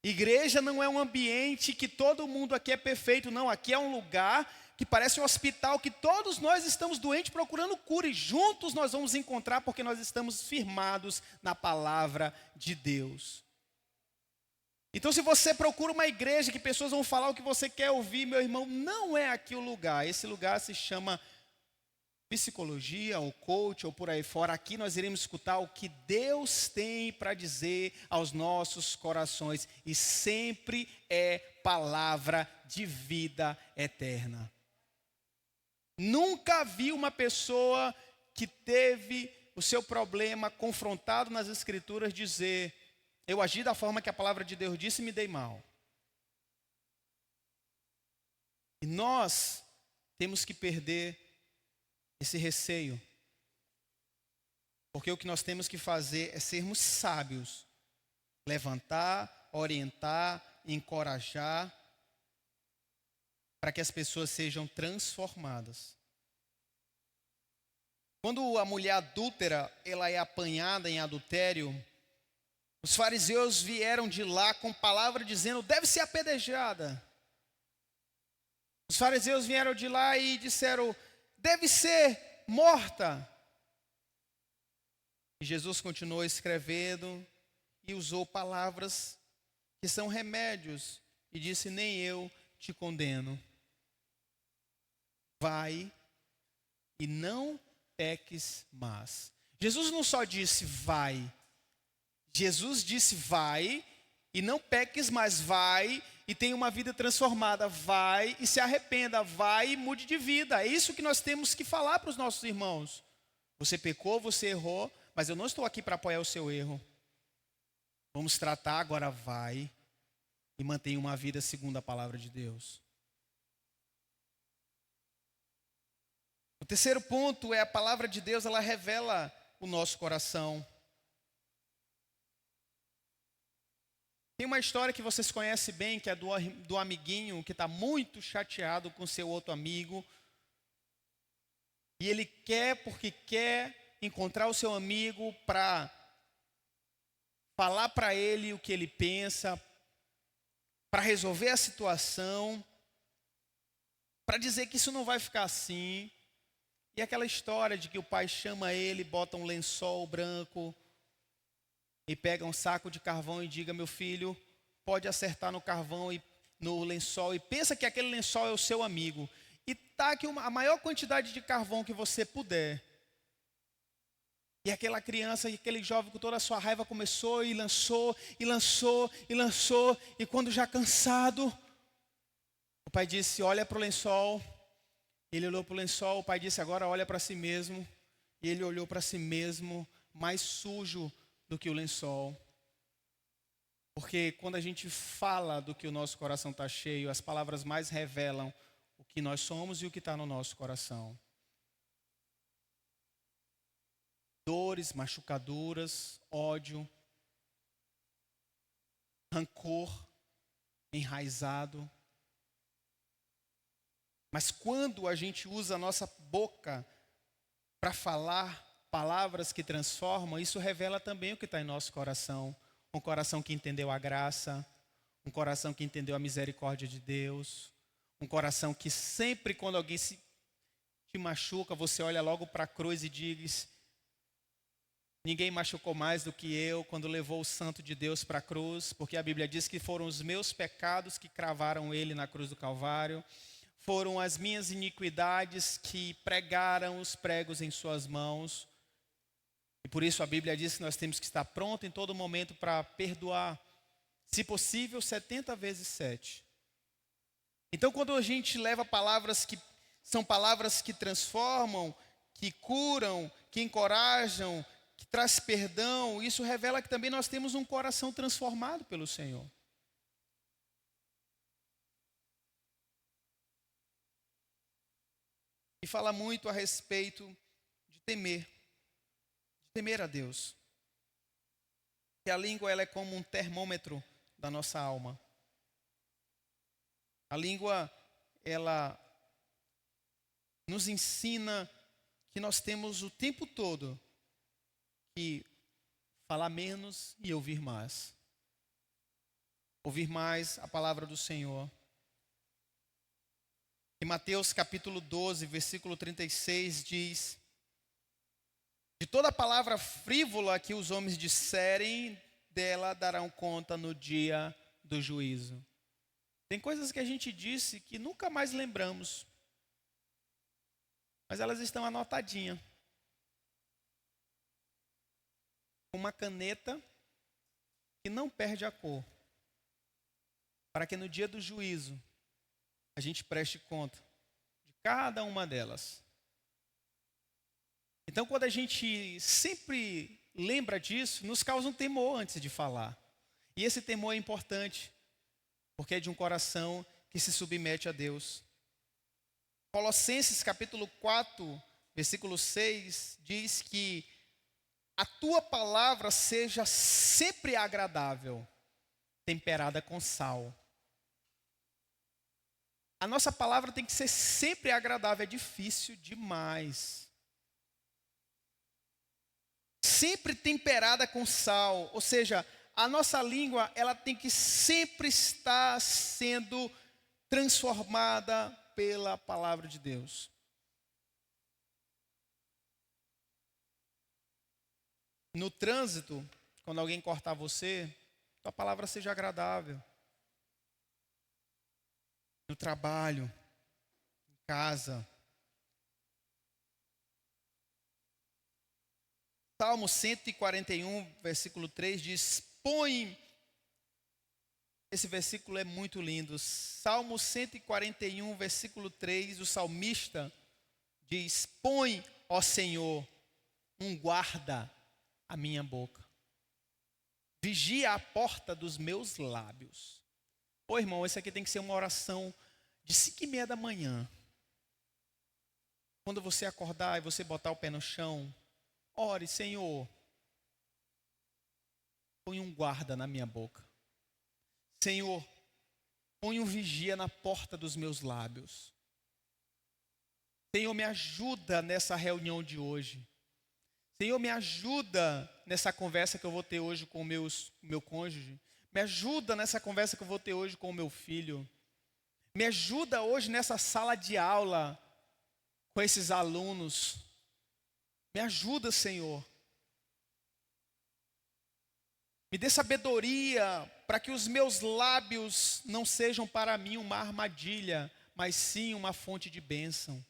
Igreja não é um ambiente que todo mundo aqui é perfeito, não. Aqui é um lugar que parece um hospital, que todos nós estamos doentes procurando cura. E juntos nós vamos encontrar porque nós estamos firmados na palavra de Deus. Então, se você procura uma igreja que pessoas vão falar o que você quer ouvir, meu irmão, não é aqui o lugar. Esse lugar se chama psicologia, ou coach, ou por aí fora. Aqui nós iremos escutar o que Deus tem para dizer aos nossos corações. E sempre é palavra de vida eterna. Nunca vi uma pessoa que teve o seu problema confrontado nas Escrituras dizer: eu agi da forma que a palavra de Deus disse e me dei mal. E nós temos que perder esse receio. Porque o que nós temos que fazer é sermos sábios. Levantar, orientar, encorajar, para que as pessoas sejam transformadas. Quando a mulher adúltera, ela é apanhada em adultério, os fariseus vieram de lá com palavra dizendo: deve ser apedrejada. Os fariseus vieram de lá e disseram: deve ser morta. E Jesus continuou escrevendo e usou palavras que são remédios e disse: nem eu te condeno. Vai e não peques mais. Jesus não só disse vai, Jesus disse vai e não peques mais, vai e tenha uma vida transformada, vai e se arrependa, vai e mude de vida. É isso que nós temos que falar para os nossos irmãos. Você pecou, você errou, mas eu não estou aqui para apoiar o seu erro. Vamos tratar, agora vai e mantenha uma vida segundo a palavra de Deus. O terceiro ponto é a palavra de Deus, ela revela o nosso coração. Tem uma história que vocês conhecem bem, que é do amiguinho que está muito chateado com seu outro amigo. E ele porque quer encontrar o seu amigo para falar para ele o que ele pensa, para resolver a situação, para dizer que isso não vai ficar assim. E aquela história de que o pai chama ele, bota um lençol branco e pega um saco de carvão e diga: meu filho, pode acertar no carvão e no lençol e pensa que aquele lençol é o seu amigo. E taque a maior quantidade de carvão que você puder. E aquela criança e aquele jovem com toda a sua raiva começou e lançou, e lançou, e lançou. E quando já cansado, o pai disse, olha para o lençol. Ele olhou para o lençol, o pai disse, agora olha para si mesmo. E ele olhou para si mesmo, mais sujo do que o lençol. Porque quando a gente fala do que o nosso coração está cheio, as palavras mais revelam o que nós somos e o que está no nosso coração. Dores, machucaduras, ódio, rancor enraizado. Mas quando a gente usa a nossa boca para falar palavras que transformam, isso revela também o que está em nosso coração. Um coração que entendeu a graça, um coração que entendeu a misericórdia de Deus, um coração que sempre quando alguém te machuca, você olha logo para a cruz e diz, ninguém machucou mais do que eu quando levou o Santo de Deus para a cruz, porque a Bíblia diz que foram os meus pecados que cravaram ele na cruz do Calvário, foram as minhas iniquidades que pregaram os pregos em suas mãos. E por isso a Bíblia diz que nós temos que estar pronto em todo momento para perdoar, se possível 70 vezes 7. Então quando a gente leva palavras que são palavras que transformam, que curam, que encorajam, que traz perdão, isso revela que também nós temos um coração transformado pelo Senhor. E fala muito a respeito de temer a Deus. Que a língua ela é como um termômetro da nossa alma. A língua ela nos ensina que nós temos o tempo todo que falar menos e ouvir mais. Ouvir mais a palavra do Senhor. Em Mateus capítulo 12, versículo 36 diz, de toda palavra frívola que os homens disserem, dela darão conta no dia do juízo. Tem coisas que a gente disse que nunca mais lembramos, mas elas estão anotadinhas. Uma caneta que não perde a cor, para que no dia do juízo a gente preste conta de cada uma delas. Então, quando a gente sempre lembra disso, nos causa um temor antes de falar. E esse temor é importante, porque é de um coração que se submete a Deus. Colossenses capítulo 4, versículo 6, diz que a tua palavra seja sempre agradável, temperada com sal. A nossa palavra tem que ser sempre agradável, é difícil demais. Sempre temperada com sal, ou seja, a nossa língua ela tem que sempre estar sendo transformada pela palavra de Deus. No trânsito, quando alguém cortar você, tua palavra seja agradável. No trabalho, em casa. Salmo 141, versículo 3 diz, esse versículo é muito lindo. Salmo 141, versículo 3, o salmista diz, põe, ó Senhor, um guarda à minha boca. Vigia a porta dos meus lábios. Ô irmão, esse aqui tem que ser uma oração de 5:30 da manhã. Quando você acordar e você botar o pé no chão, ore, Senhor, põe um guarda na minha boca. Senhor, põe um vigia na porta dos meus lábios. Senhor, me ajuda nessa reunião de hoje. Senhor, me ajuda nessa conversa que eu vou ter hoje com o meu cônjuge. Me ajuda nessa conversa que eu vou ter hoje com o meu filho. Me ajuda hoje nessa sala de aula com esses alunos. Me ajuda, Senhor. Me dê sabedoria para que os meus lábios não sejam para mim uma armadilha, mas sim uma fonte de bênção.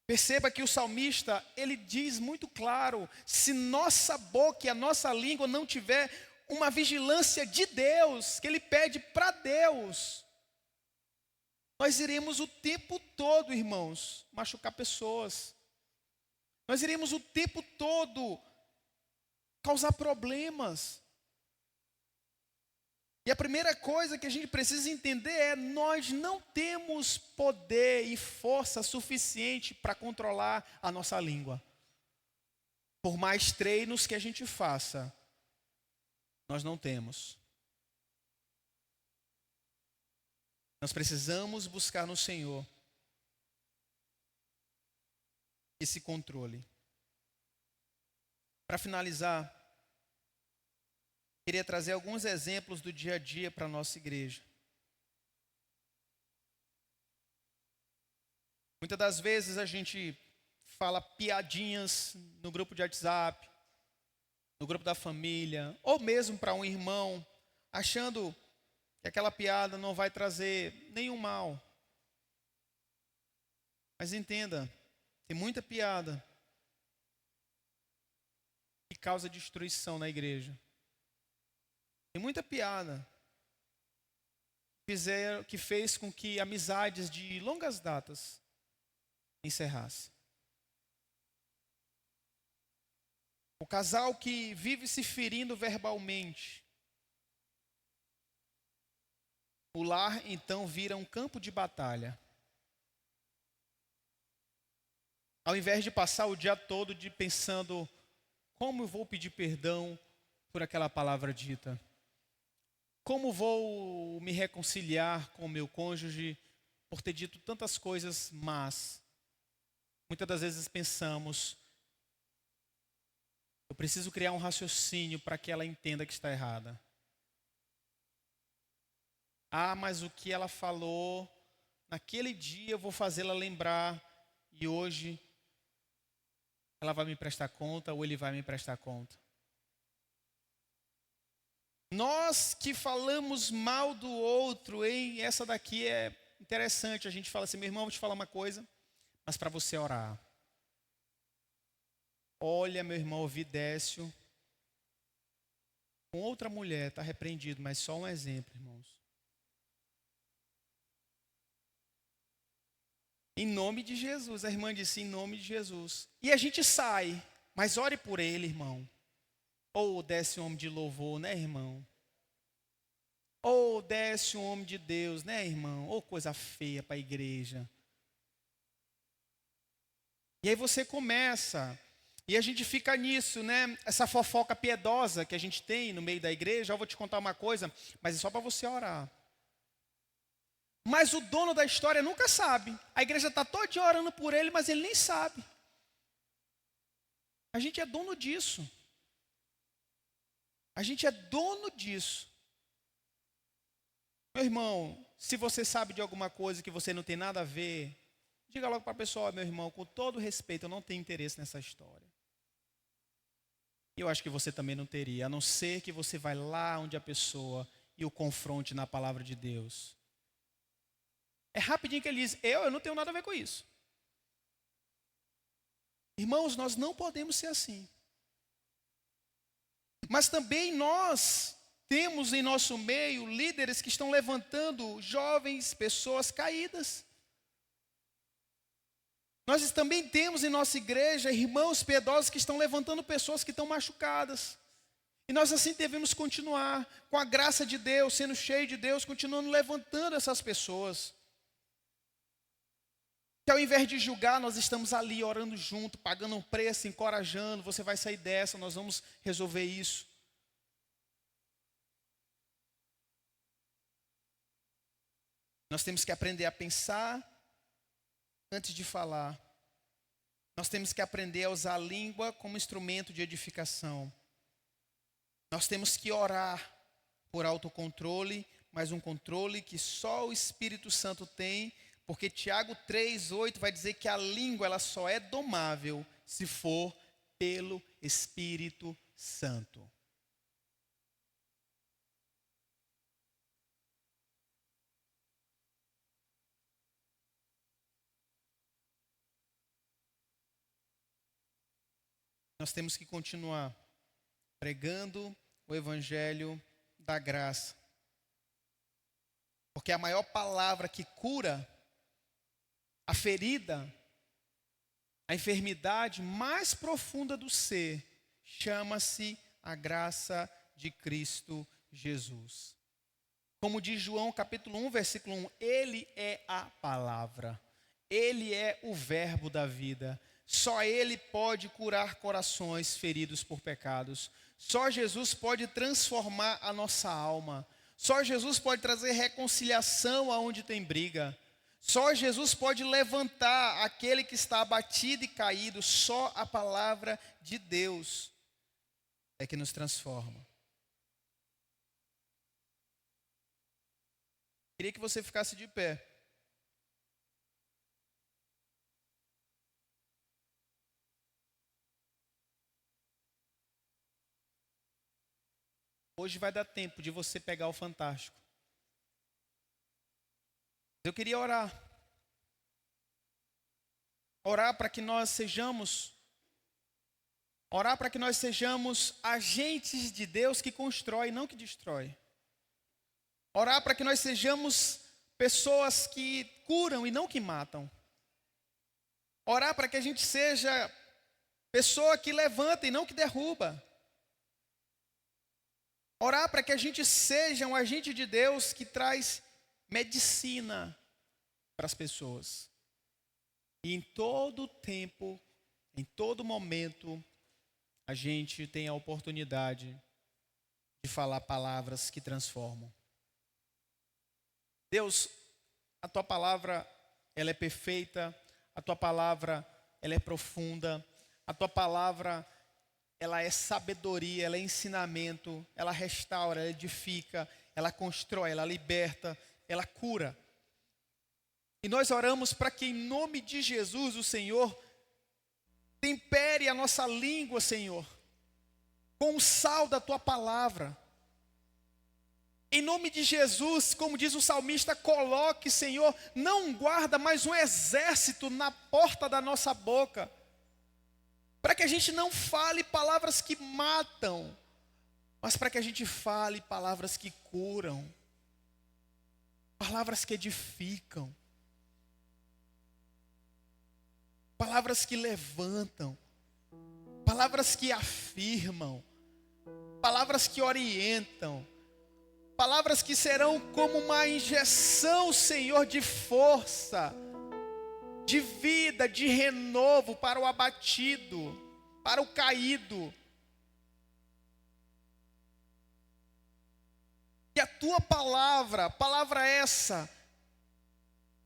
Perceba que o salmista, ele diz muito claro, se nossa boca e a nossa língua não tiver uma vigilância de Deus, que ele pede para Deus, nós iremos o tempo todo, irmãos, machucar pessoas. Nós iremos o tempo todo causar problemas. E a primeira coisa que a gente precisa entender é: nós não temos poder e força suficiente para controlar a nossa língua. Por mais treinos que a gente faça, nós não temos. Nós precisamos buscar no Senhor esse controle. Para finalizar, queria trazer alguns exemplos do dia a dia para a nossa igreja. Muitas das vezes a gente fala piadinhas no grupo de WhatsApp, no grupo da família, ou mesmo para um irmão, achando que aquela piada não vai trazer nenhum mal. Mas entenda, tem muita piada que causa destruição na igreja. Tem muita piada que fez com que amizades de longas datas encerrassem. O casal que vive se ferindo verbalmente, o lar então vira um campo de batalha. Ao invés de passar o dia todo pensando como eu vou pedir perdão por aquela palavra dita, como vou me reconciliar com o meu cônjuge por ter dito tantas coisas más. Muitas das vezes pensamos, eu preciso criar um raciocínio para que ela entenda que está errada. Ah, mas o que ela falou, naquele dia eu vou fazê-la lembrar e hoje ela vai me prestar conta ou ele vai me prestar conta. Nós que falamos mal do outro, hein? Essa daqui é interessante. A gente fala assim: meu irmão, vou te falar uma coisa, mas para você orar. Olha, meu irmão, ouvi Décio com outra mulher, está repreendido, mas só um exemplo, irmãos. Em nome de Jesus, a irmã disse: em nome de Jesus. E a gente sai, mas ore por ele, irmão. Ou desce um homem de louvor, né, irmão? Ou desce um homem de Deus, né, irmão? Ou coisa feia para a igreja. E aí você começa, e a gente fica nisso, né? Essa fofoca piedosa que a gente tem no meio da igreja. Eu vou te contar uma coisa, mas é só para você orar. Mas o dono da história nunca sabe. A igreja está todo dia orando por ele, mas ele nem sabe. A gente é dono disso. A gente é dono disso. Meu irmão, se você sabe de alguma coisa que você não tem nada a ver, diga logo para a pessoa: meu irmão, com todo respeito, eu não tenho interesse nessa história. E eu acho que você também não teria, a não ser que você vai lá onde a pessoa e o confronte na palavra de Deus. É rapidinho que ele diz: eu não tenho nada a ver com isso. Irmãos, nós não podemos ser assim. Mas também nós temos em nosso meio líderes que estão levantando jovens, pessoas caídas. Nós também temos em nossa igreja irmãos piedosos que estão levantando pessoas que estão machucadas. E nós assim devemos continuar, com a graça de Deus, sendo cheio de Deus, continuando levantando essas pessoas. Que ao invés de julgar, nós estamos ali orando junto, pagando um preço, encorajando. Você vai sair dessa, nós vamos resolver isso. Nós temos que aprender a pensar antes de falar. Nós temos que aprender a usar a língua como instrumento de edificação. Nós temos que orar por autocontrole, mas um controle que só o Espírito Santo tem. Porque Tiago 3:8 vai dizer que a língua ela só é domável se for pelo Espírito Santo. nós temos que continuar pregando o evangelho da graça. Porque a maior palavra que cura a ferida, a enfermidade mais profunda do ser, chama-se a graça de Cristo Jesus. Como diz João capítulo 1, versículo 1, Ele é a palavra, Ele é o verbo da vida. Só Ele pode curar corações feridos por pecados. Só Jesus pode transformar a nossa alma. Só Jesus pode trazer reconciliação aonde tem briga. Só Jesus pode levantar aquele que está abatido e caído. Só a palavra de Deus é que nos transforma. Queria que você ficasse de pé. Hoje vai dar tempo de você pegar o fantástico. Eu queria orar. Orar para que nós sejamos agentes de Deus que constrói, não que destrói. Orar para que nós sejamos pessoas que curam e não que matam. Orar para que a gente seja pessoa que levanta e não que derruba. Orar para que a gente seja um agente de Deus que traz medicina para as pessoas. E em todo tempo, em todo momento, a gente tem a oportunidade de falar palavras que transformam. Deus, a Tua palavra, ela é perfeita, a Tua palavra, ela é profunda, a Tua palavra, ela é sabedoria, ela é ensinamento, ela restaura, ela edifica, ela constrói, ela liberta, ela cura. E nós oramos para que em nome de Jesus, o Senhor, tempere a nossa língua, Senhor, com o sal da Tua palavra. Em nome de Jesus, como diz o salmista, coloque, Senhor, não guarda, mas um exército na porta da nossa boca. Para que a gente não fale palavras que matam, mas para que a gente fale palavras que curam, palavras que edificam, palavras que levantam, palavras que afirmam, palavras que orientam, palavras que serão como uma injeção, Senhor, de força, de vida, de renovo para o abatido, para o caído. Que a Tua palavra essa,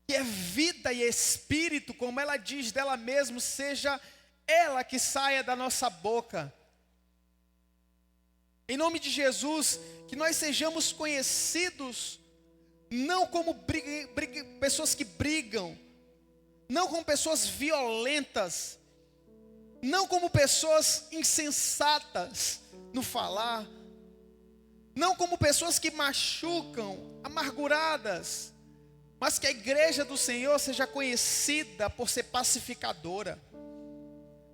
que é vida e espírito, como ela diz dela mesma, seja ela que saia da nossa boca. Em nome de Jesus, que nós sejamos conhecidos, não como pessoas que brigam, não como pessoas violentas, não como pessoas insensatas no falar, não como pessoas que machucam, amarguradas, mas que a igreja do Senhor seja conhecida por ser pacificadora,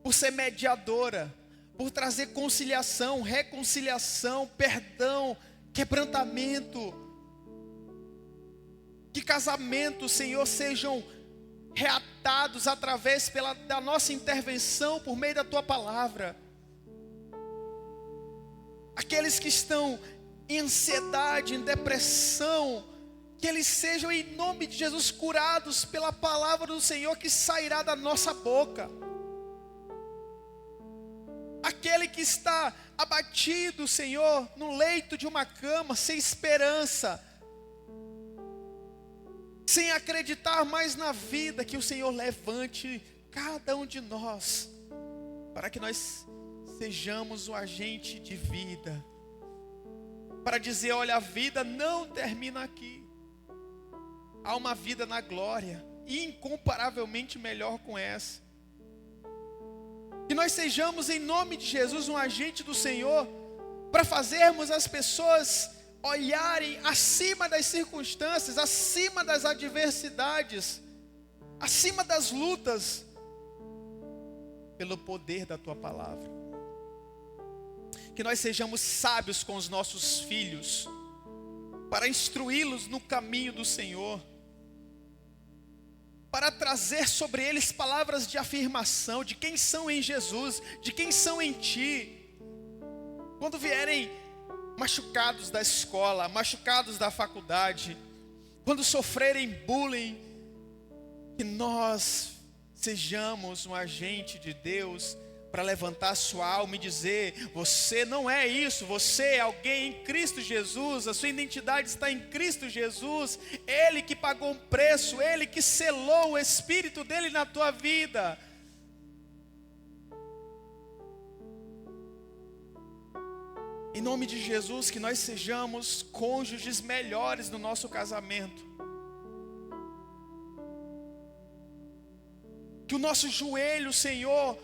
por ser mediadora, por trazer conciliação, reconciliação, perdão, quebrantamento. Que casamentos, Senhor, sejam reatados através da nossa intervenção por meio da Tua palavra. Aqueles que estão em ansiedade, em depressão, que eles sejam em nome de Jesus curados pela palavra do Senhor que sairá da nossa boca. Aquele que está abatido, Senhor, no leito de uma cama, sem esperança, sem acreditar mais na vida, que o Senhor levante cada um de nós, para que nós sejamos o agente de vida, para dizer, olha, a vida não termina aqui, há uma vida na glória, incomparavelmente melhor com essa. Que nós sejamos em nome de Jesus um agente do Senhor, para fazermos as pessoas olharem acima das circunstâncias, acima das adversidades, acima das lutas, pelo poder da Tua palavra. que nós sejamos sábios com os nossos filhos, para instruí-los no caminho do Senhor, para trazer sobre eles palavras de afirmação, de quem são em Jesus, de quem são em Ti. Quando vierem machucados da escola, machucados da faculdade, quando sofrerem bullying, que nós sejamos um agente de Deus para levantar sua alma e dizer: você não é isso, você é alguém em Cristo Jesus, a sua identidade está em Cristo Jesus, Ele que pagou um preço, Ele que selou o Espírito dEle na tua vida. Em nome de Jesus, que nós sejamos cônjuges melhores no nosso casamento. Que o nosso joelho, Senhor,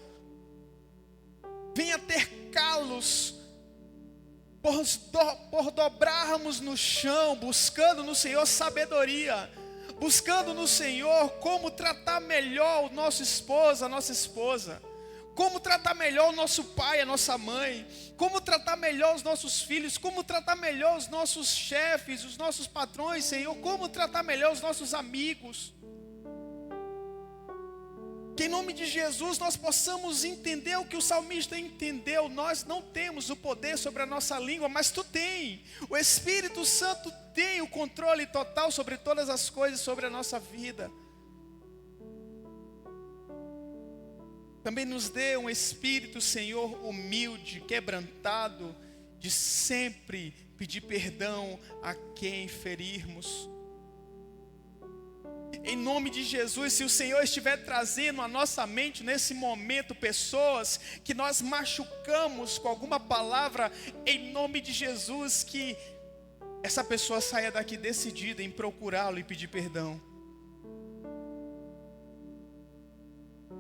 venha ter calos por dobrarmos no chão, buscando no Senhor sabedoria, buscando no Senhor como tratar melhor o nosso esposo, a nossa esposa, como tratar melhor o nosso pai, a nossa mãe, como tratar melhor os nossos filhos, como tratar melhor os nossos chefes, os nossos patrões, Senhor, como tratar melhor os nossos amigos. Que em nome de Jesus nós possamos entender o que o salmista entendeu. Nós não temos o poder sobre a nossa língua, mas Tu tem. O Espírito Santo tem o controle total sobre todas as coisas, sobre a nossa vida. Também nos dê um espírito, Senhor, humilde, quebrantado, de sempre pedir perdão a quem ferirmos. Em nome de Jesus, se o Senhor estiver trazendo à nossa mente nesse momento pessoas que nós machucamos com alguma palavra, em nome de Jesus, que essa pessoa saia daqui decidida em procurá-lo e pedir perdão.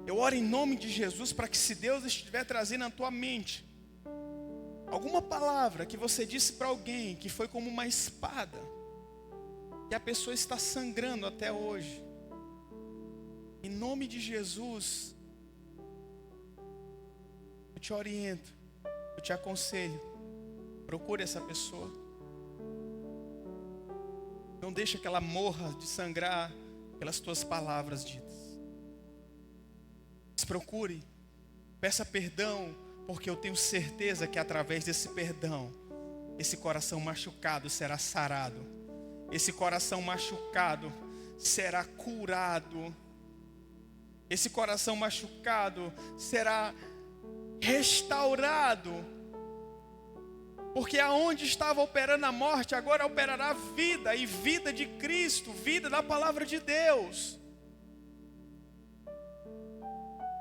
Eu oro em nome de Jesus para que, se Deus estiver trazendo na tua mente alguma palavra que você disse para alguém que foi como uma espada, que a pessoa está sangrando até hoje, em nome de Jesus, eu te oriento, eu te aconselho, procure essa pessoa. Não deixa que ela morra de sangrar pelas tuas palavras ditas. Mas procure, peça perdão, porque eu tenho certeza que através desse perdão, esse coração machucado será sarado. Esse coração machucado será curado. Esse coração machucado será restaurado. Porque aonde estava operando a morte, agora operará vida, e vida de Cristo, vida da palavra de Deus.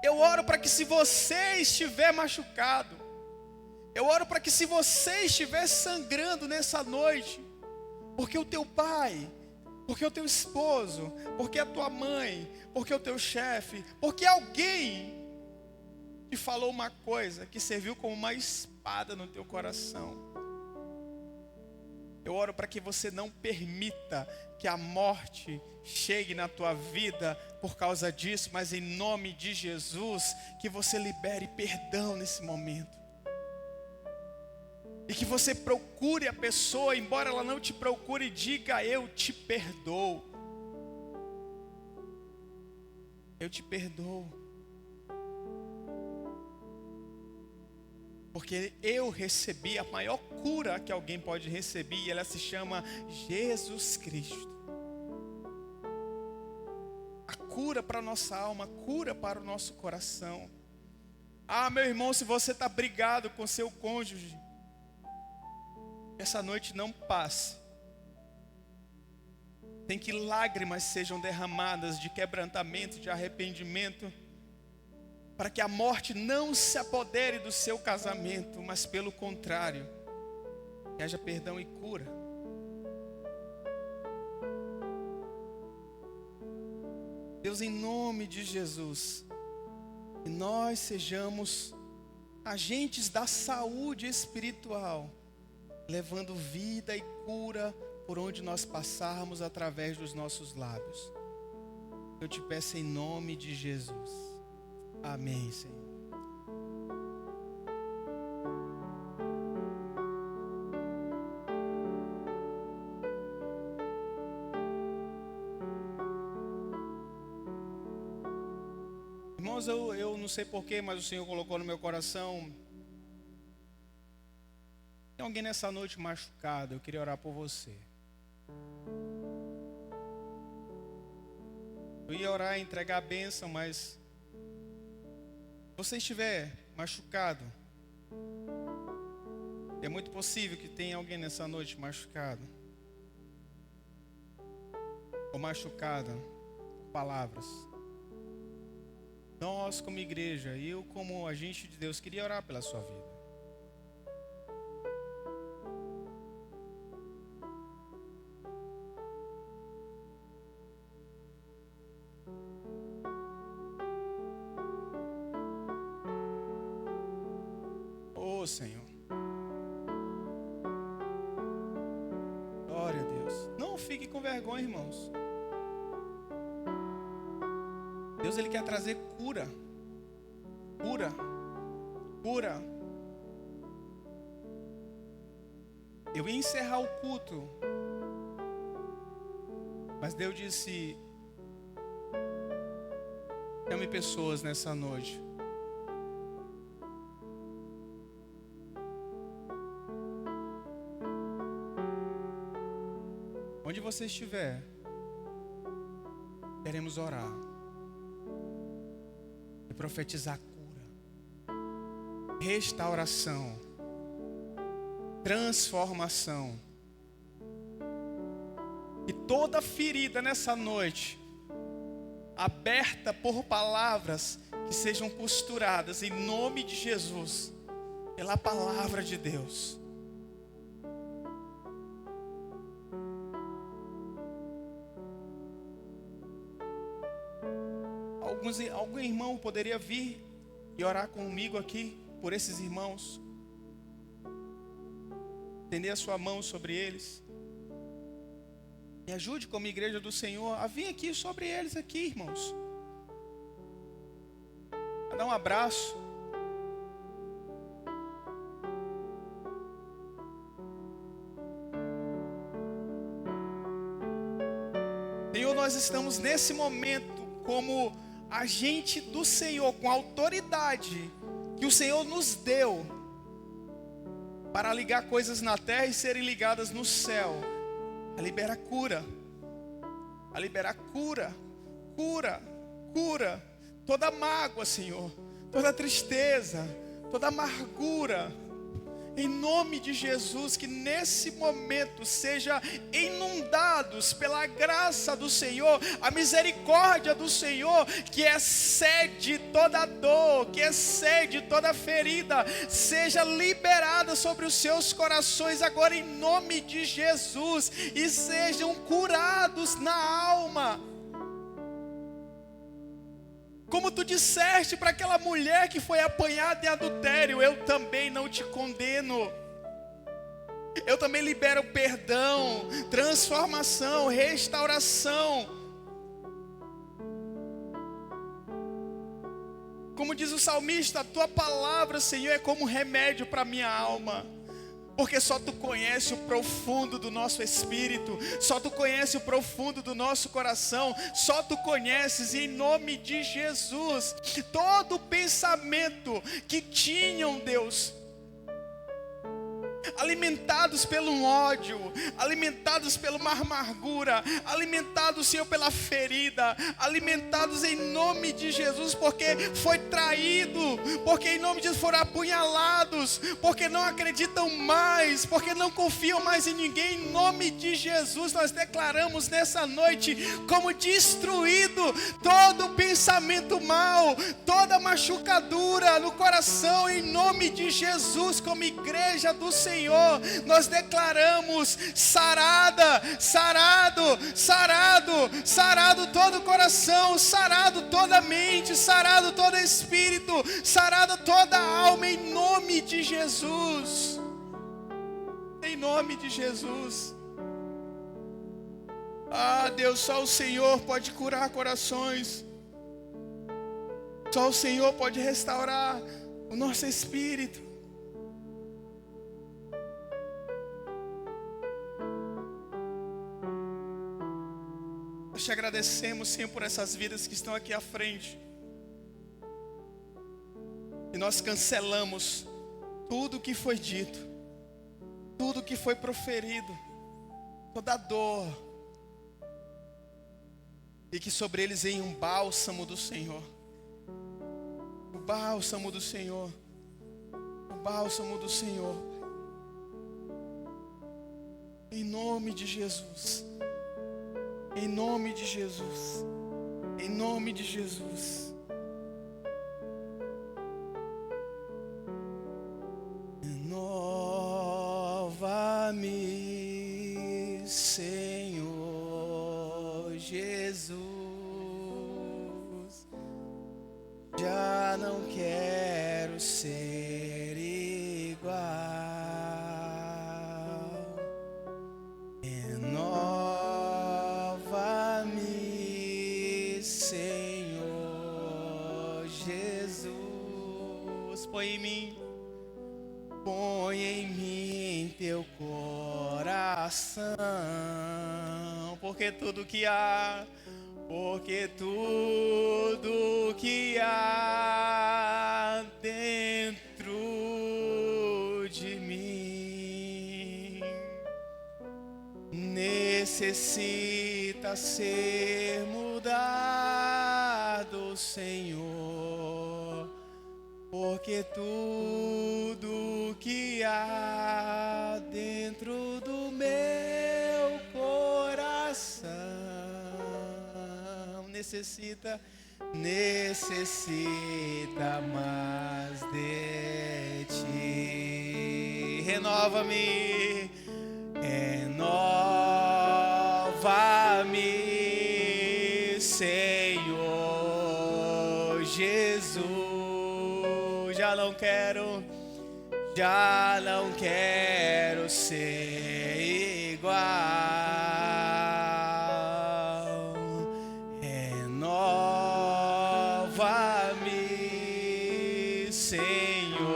Eu oro para que, se você estiver machucado, eu oro para que, se você estiver sangrando nessa noite, porque o teu pai, porque o teu esposo, porque a tua mãe, porque o teu chefe, porque alguém te falou uma coisa que serviu como uma espada no teu coração, eu oro para que você não permita que a morte chegue na tua vida por causa disso, mas em nome de Jesus, que você libere perdão nesse momento. E que você procure a pessoa, embora ela não te procure, diga: eu te perdoo. Eu te perdoo. Porque eu recebi a maior cura que alguém pode receber, e ela se chama Jesus Cristo. A cura para a nossa alma, a cura para o nosso coração. Ah, meu irmão, se você está brigado com seu cônjuge, essa noite não passe sem que lágrimas sejam derramadas de quebrantamento, de arrependimento, para que a morte não se apodere do seu casamento, mas pelo contrário, que haja perdão e cura. Deus, em nome de Jesus, que nós sejamos agentes da saúde espiritual, levando vida e cura por onde nós passarmos através dos nossos lábios. Eu te peço em nome de Jesus. Amém, Senhor. Irmãos, eu não sei porquê, mas o Senhor colocou no meu coração. Tem alguém nessa noite machucado, eu queria orar por você. Eu ia orar e entregar a bênção, mas se você estiver machucado, é muito possível que tenha alguém nessa noite machucado. Ou machucada por palavras. Nós como igreja, e eu como agente de Deus, queria orar pela sua vida. Oh, Senhor. Glória a Deus. Não fique com vergonha, irmãos. Deus, Ele quer trazer cura. Cura. Cura. Eu ia encerrar o culto, mas Deus disse: chame pessoas nessa noite. Onde você estiver, queremos orar e profetizar cura, restauração, transformação. E toda ferida nessa noite, aberta por palavras que sejam costuradas em nome de Jesus, pela palavra de Deus. Algum irmão poderia vir e orar comigo aqui por esses irmãos? Estender a sua mão sobre eles. Me ajude como igreja do Senhor a vir aqui sobre eles aqui, irmãos. A dar um abraço. Senhor, nós estamos nesse momento como agente do Senhor, com a autoridade que o Senhor nos deu para ligar coisas na terra e serem ligadas no céu. A liberar cura, a liberar cura, cura, cura, toda mágoa, Senhor, toda tristeza, toda amargura, em nome de Jesus, que nesse momento seja inundados pela graça do Senhor, a misericórdia do Senhor, que excede toda dor, que excede toda ferida, seja liberada sobre os seus corações agora em nome de Jesus, e sejam curados na alma. Como tu disseste para aquela mulher que foi apanhada em adultério, eu também não te condeno. Eu também libero perdão, transformação, restauração. Como diz o salmista, a tua palavra, Senhor, é como remédio para a minha alma. Porque só tu conhece o profundo do nosso espírito, só tu conhece o profundo do nosso coração, só tu conheces, em nome de Jesus, todo pensamento que tinham, Deus, alimentados pelo ódio, alimentados pela amargura, alimentados, Senhor, pela ferida, alimentados em nome de Jesus, porque foi traído, porque em nome de Jesus foram apunhalados, porque não acreditam mais, porque não confiam mais em ninguém. Em nome de Jesus nós declaramos nessa noite como destruído todo pensamento mau, toda machucadura no coração, em nome de Jesus. Como igreja do Senhor, nós declaramos sarada, sarado, sarado, sarado todo o coração, sarado toda a mente, sarado todo o espírito, sarado toda a alma, em nome de Jesus. Em nome de Jesus. Ah, Deus, só o Senhor pode curar corações. Só o Senhor pode restaurar o nosso espírito. Nós te agradecemos, Senhor, por essas vidas que estão aqui à frente. nós cancelamos tudo que foi dito, tudo que foi proferido, toda dor, e que sobre eles venha um bálsamo do Senhor, o bálsamo do Senhor, o bálsamo do Senhor, em nome de Jesus, em nome de Jesus, em nome de Jesus. Renova-me, Senhor Jesus, já não quero ser igual. Renova-me, Senhor Jesus, põe em mim teu coração, porque tudo que há dentro de mim necessita ser mudado, Senhor, porque tudo que há dentro do meu coração necessita mais de ti. Renova-me, Senhor Jesus. Já não quero ser igual. Renova-me, Senhor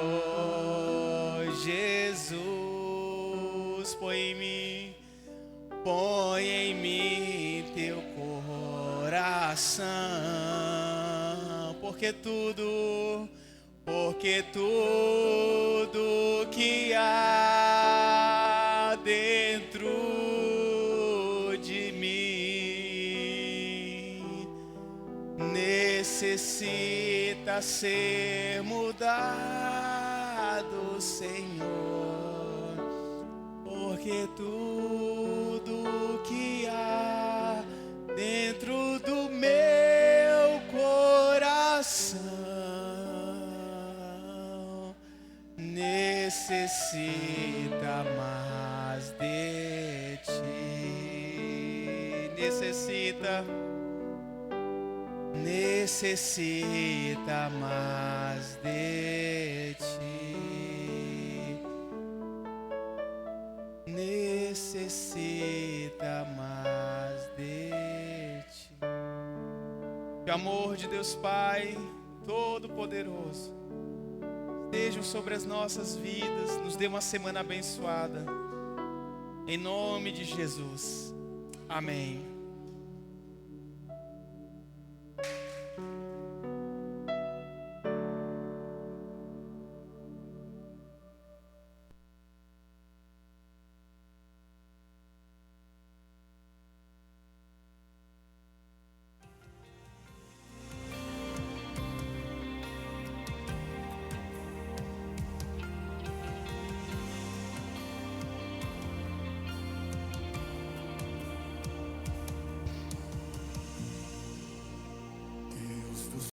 Jesus. Põe em mim teu coração, porque tudo que há dentro de mim necessita ser mudado, Senhor, porque tudo que há dentro do meu coração necessita mais de ti. Necessita mais de ti. Necessita mais de ti. Que o amor de Deus Pai Todo-Poderoso estejam sobre as nossas vidas, nos dê uma semana abençoada, em nome de Jesus, amém.